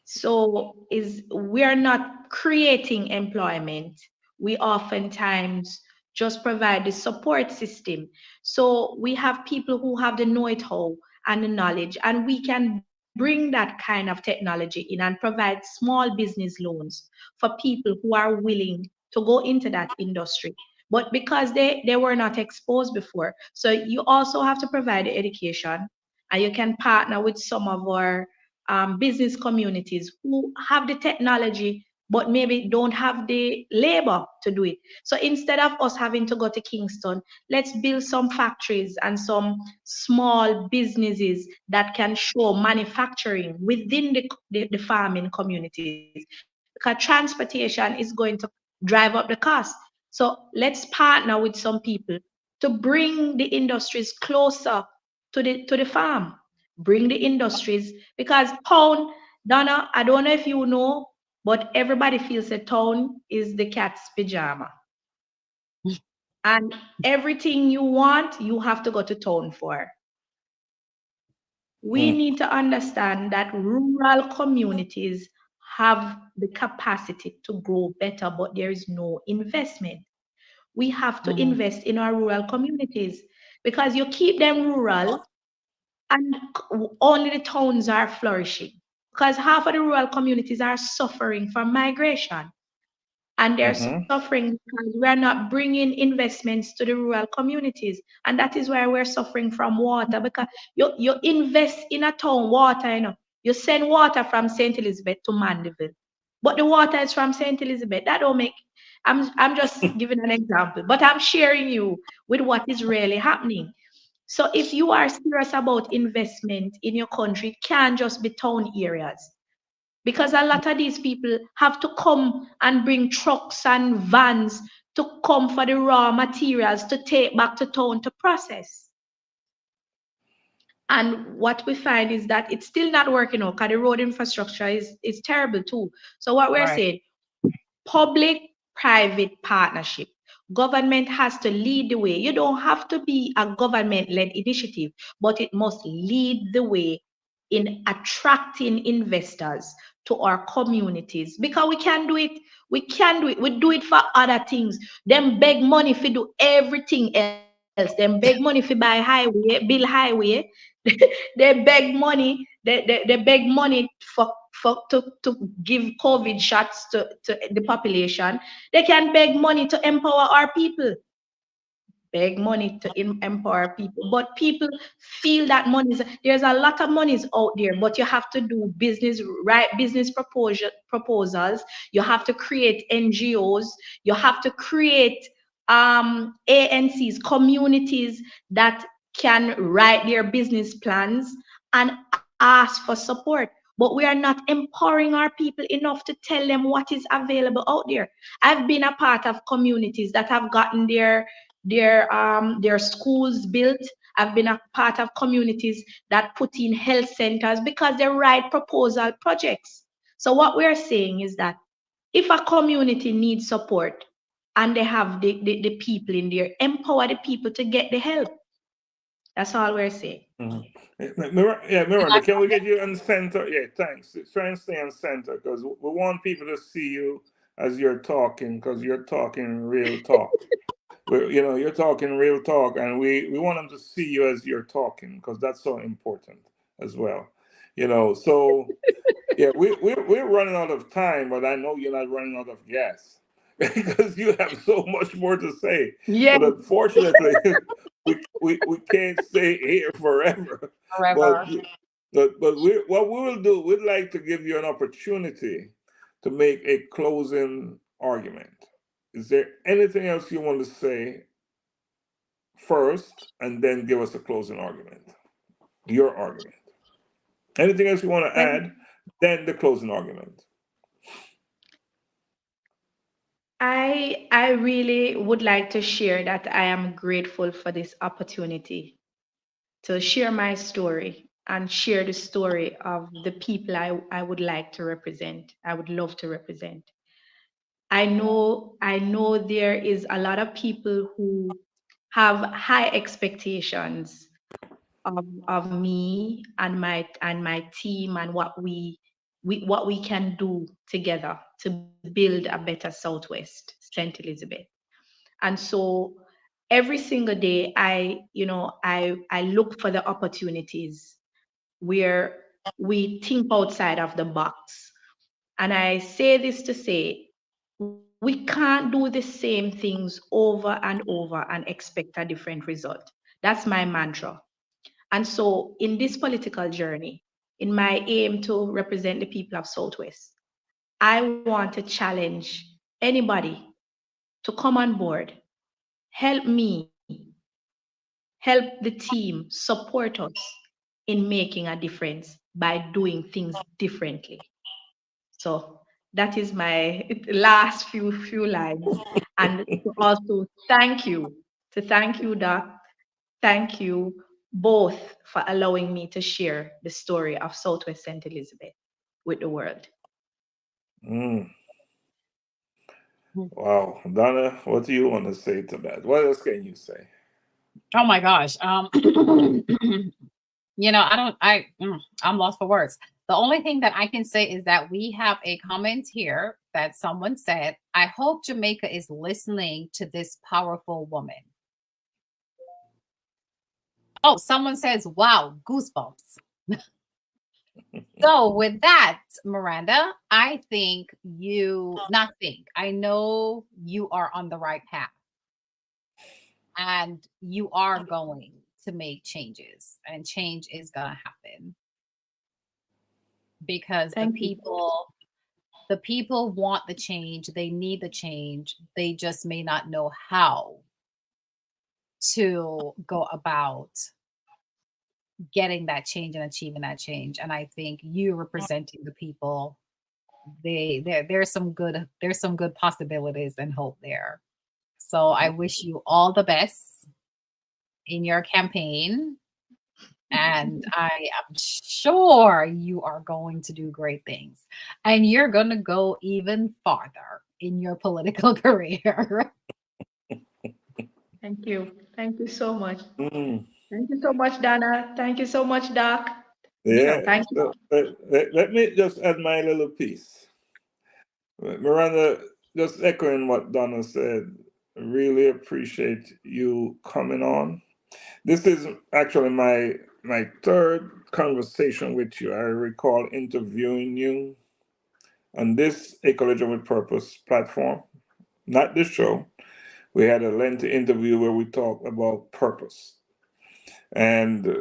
So we are not creating employment. We oftentimes just provide the support system. So we have people who have the know-how and the knowledge, and we can bring that kind of technology in and provide small business loans for people who are willing to go into that industry. But because they were not exposed before, so you also have to provide the education, and you can partner with some of our business communities who have the technology but maybe don't have the labor to do it. So instead of us having to go to Kingston, let's build some factories and some small businesses that can show manufacturing within the farming communities, because transportation is going to drive up the cost. So let's partner with some people to bring the industries closer to the farm, bring the industries, because town, Donna, I don't know if you know, but everybody feels a town is the cat's pajama. And everything you want, you have to go to town for. We need to understand that rural communities have the capacity to grow better, but there is no investment. We have to invest in our rural communities, because you keep them rural and only the towns are flourishing, because half of the rural communities are suffering from migration, and they're suffering because we are not bringing investments to the rural communities, and that is why we're suffering from water, because you invest in a town water, you send water from St. Elizabeth to Mandeville, but the water is from St. Elizabeth. That don't make, I'm just giving an example, but I'm sharing you with what is really happening. So if you are serious about investment in your country, it can't just be town areas, because a lot of these people have to come and bring trucks and vans to come for the raw materials to take back to town to process. And what we find is that it's still not working out, because the road infrastructure is terrible too. So what we're saying, public-private partnership. Government has to lead the way. You don't have to be a government-led initiative, but it must lead the way in attracting investors to our communities, because we can do it. We can do it. We do it for other things. Them beg money for do everything else. Them beg money for buy highway, build highway. They beg money. They beg money to give COVID shots to the population. They can beg money to empower our people. Beg money to empower people, but people feel that there's a lot of monies out there, but you have to do business, right? Business proposals. You have to create NGOs. You have to create ANCs, communities that can write their business plans and ask for support. But we are not empowering our people enough to tell them what is available out there. I've been a part of communities that have gotten their schools built. I've been a part of communities that put in health centers because they write proposal projects. So what we're saying is that if a community needs support and they have the people in there, empower the people to get the help. That's all we're saying. Miranda, can we get you on center? Yeah, thanks. Try and stay on center, because we want people to see you as you're talking, because you're talking real talk. You're talking real talk, and we want them to see you as you're talking, because that's so important as well. So yeah, we're running out of time, but I know you're not running out of gas because you have so much more to say. Yeah. But unfortunately, we can't stay here forever. But what we will do, we'd like to give you an opportunity to make a closing argument. Is there anything else you want to say first, and then give us a closing argument? Your argument. Anything else you want to add? Then the closing argument. I really would like to share that I am grateful for this opportunity to share my story and share the story of the people I would like to represent. I would love to represent. I know there is a lot of people who have high expectations of me and my team and what we can do together to build a better Southwest, St. Elizabeth. And so every single day, I look for the opportunities where we think outside of the box. And I say this to say, we can't do the same things over and over and expect a different result. That's my mantra. And so in this political journey, in my aim to represent the people of Southwest, I want to challenge anybody to come on board, help me, help the team, support us in making a difference by doing things differently. So that is my last few lines. And to also thank you, Doc. Thank you both for allowing me to share the story of Southwest St. Elizabeth with the world. Wow. Donna, what do you want to say to that? What else can you say? Oh my gosh. I'm lost for words. The only thing that I can say is that we have a comment here that someone said, I hope Jamaica is listening to this powerful woman. Oh, someone says, wow, goosebumps. So with that, Miranda, I know you are on the right path. And you are going to make changes, and change is going to happen. Because the people want the change, they need the change, they just may not know how to go about getting that change and achieving that change. And I think you representing the people, there's some good possibilities and hope there. So I wish you all the best in your campaign. And I am sure you are going to do great things. And you're going to go even farther in your political career. Thank you. Thank you so much. Mm. Thank you so much, Donna. Thank you so much, Doc. Yeah. Thank you. Let me just add my little piece. Miranda, just echoing what Donna said, really appreciate you coming on. This is actually my third conversation with you. I recall interviewing you on this Ecology with Purpose platform, not this show. We had a lengthy interview where we talked about purpose. And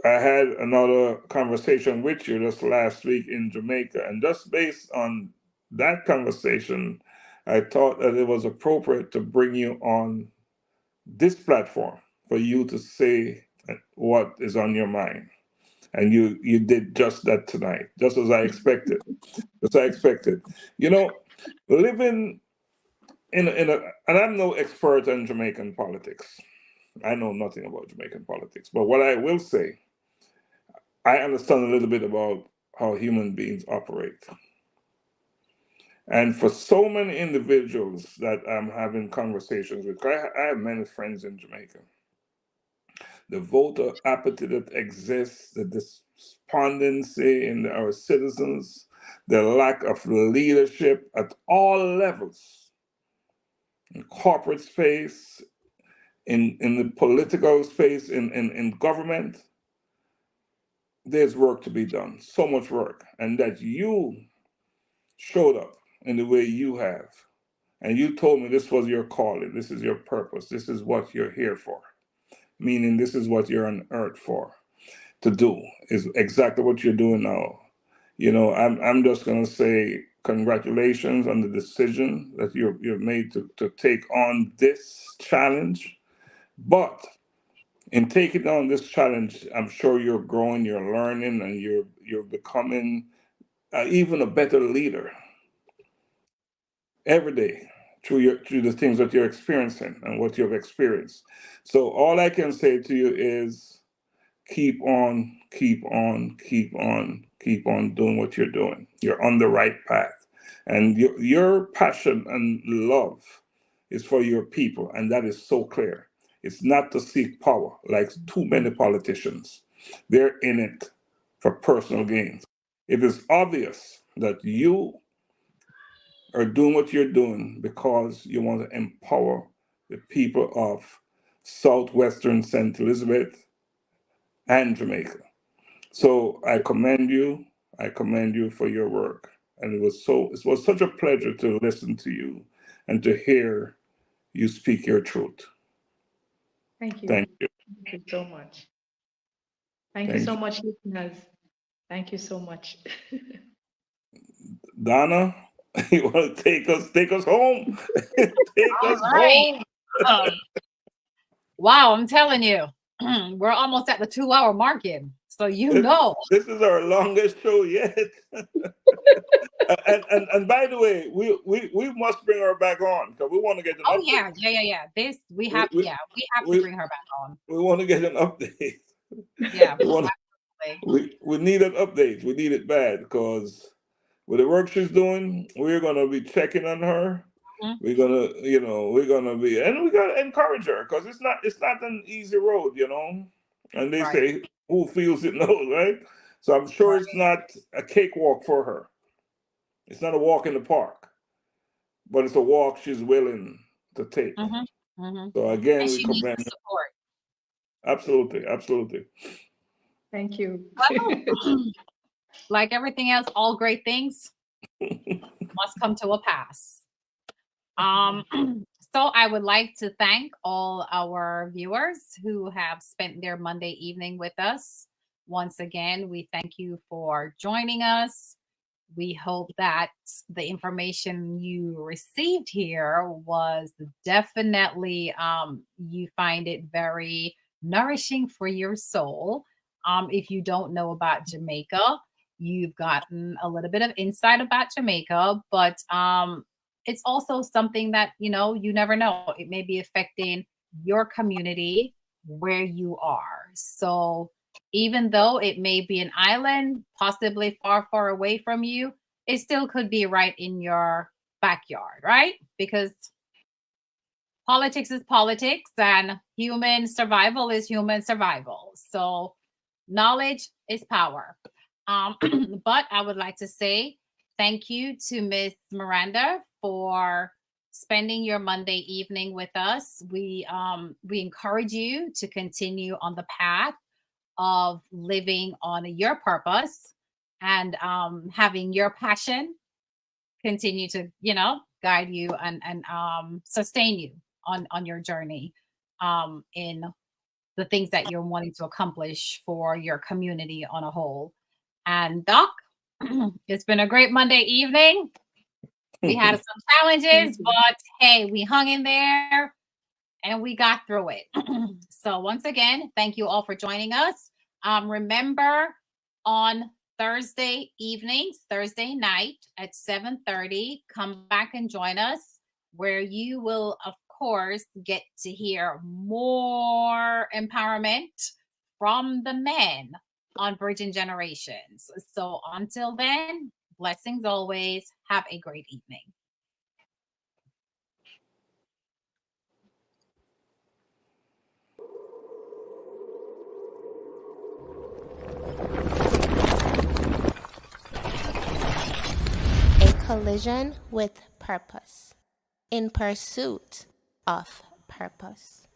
I had another conversation with you just last week in Jamaica. And just based on that conversation, I thought that it was appropriate to bring you on this platform for you to say what is on your mind. And you did just that tonight, just as I expected. You know, living in a, and I'm no expert in Jamaican politics. I know nothing about Jamaican politics. But what I will say, I understand a little bit about how human beings operate. And for so many individuals that I'm having conversations with, I have many friends in Jamaica. The voter apathy that exists, the despondency in our citizens, the lack of leadership at all levels, in corporate space, in the political space, in government, there's work to be done, so much work. And that you showed up in the way you have, and you told me this was your calling, this is your purpose, this is what you're here for, meaning this is what you're on earth for. To do is exactly what you're doing now. You know, I'm just gonna say congratulations on the decision that you've made to take on this challenge. But in taking on this challenge, I'm sure you're growing, you're learning, and you're becoming even a better leader every day through the things that you're experiencing and what you've experienced. So all I can say to you is keep on doing what you're doing. You're on the right path. And your passion and love is for your people, and that is so clear. It's not to seek power like too many politicians. They're in it for personal gains. It is obvious that you are doing what you're doing because you want to empower the people of southwestern St. Elizabeth and Jamaica. So I commend you. I commend you for your work. And it was such a pleasure to listen to you and to hear you speak your truth. Thank you. Thank you. Thank you so much. Thank you Thank so you. much, listeners. Thank you so much. Donna, you want to take us home? Take All us right. home. Wow, I'm telling you, we're almost at the 2-hour mark in. So This is our longest show yet. and by the way, we must bring her back on because we want to get an update. Yeah. This we have We- to bring her back on. We want to get an update. Yeah, we need an update. We need it bad because with the work she's doing, we're gonna be checking on her. Mhm. We're gonna be, and we gotta encourage her because it's not an easy road, And they Right. say, "Who feels it knows," right? So I'm sure it's not a cakewalk for her. It's not a walk in the park, but it's a walk she's willing to take. So again, And we she needs commend the her. support. Absolutely. Thank you. Well, like everything else, all great things must come to a pass. So I would like to thank all our viewers who have spent their Monday evening with us. Once again, we thank you for joining us. We hope that the information you received here was definitely, you find it very nourishing for your soul. If you don't know about Jamaica, you've gotten a little bit of insight about Jamaica, but it's also something that, you never know. It may be affecting your community where you are. So even though it may be an island, possibly far, far away from you, it still could be right in your backyard, right? Because politics is politics and human survival is human survival. So knowledge is power. But I would like to say thank you to Miss Miranda for spending your Monday evening with us. We encourage you to continue on the path of living on your purpose and having your passion continue to guide you and sustain you on your journey in the things that you're wanting to accomplish for your community on a whole. And Doc, it's been a great Monday evening. We had some challenges, but hey, we hung in there and we got through it. So once again, thank you all for joining us. Remember, on Thursday evenings, Thursday night at 7:30, come back and join us, where you will, of course, get to hear more empowerment from the men on Bridging Generations. So until then, blessings always. Have a great evening. A collision with purpose. In pursuit of purpose.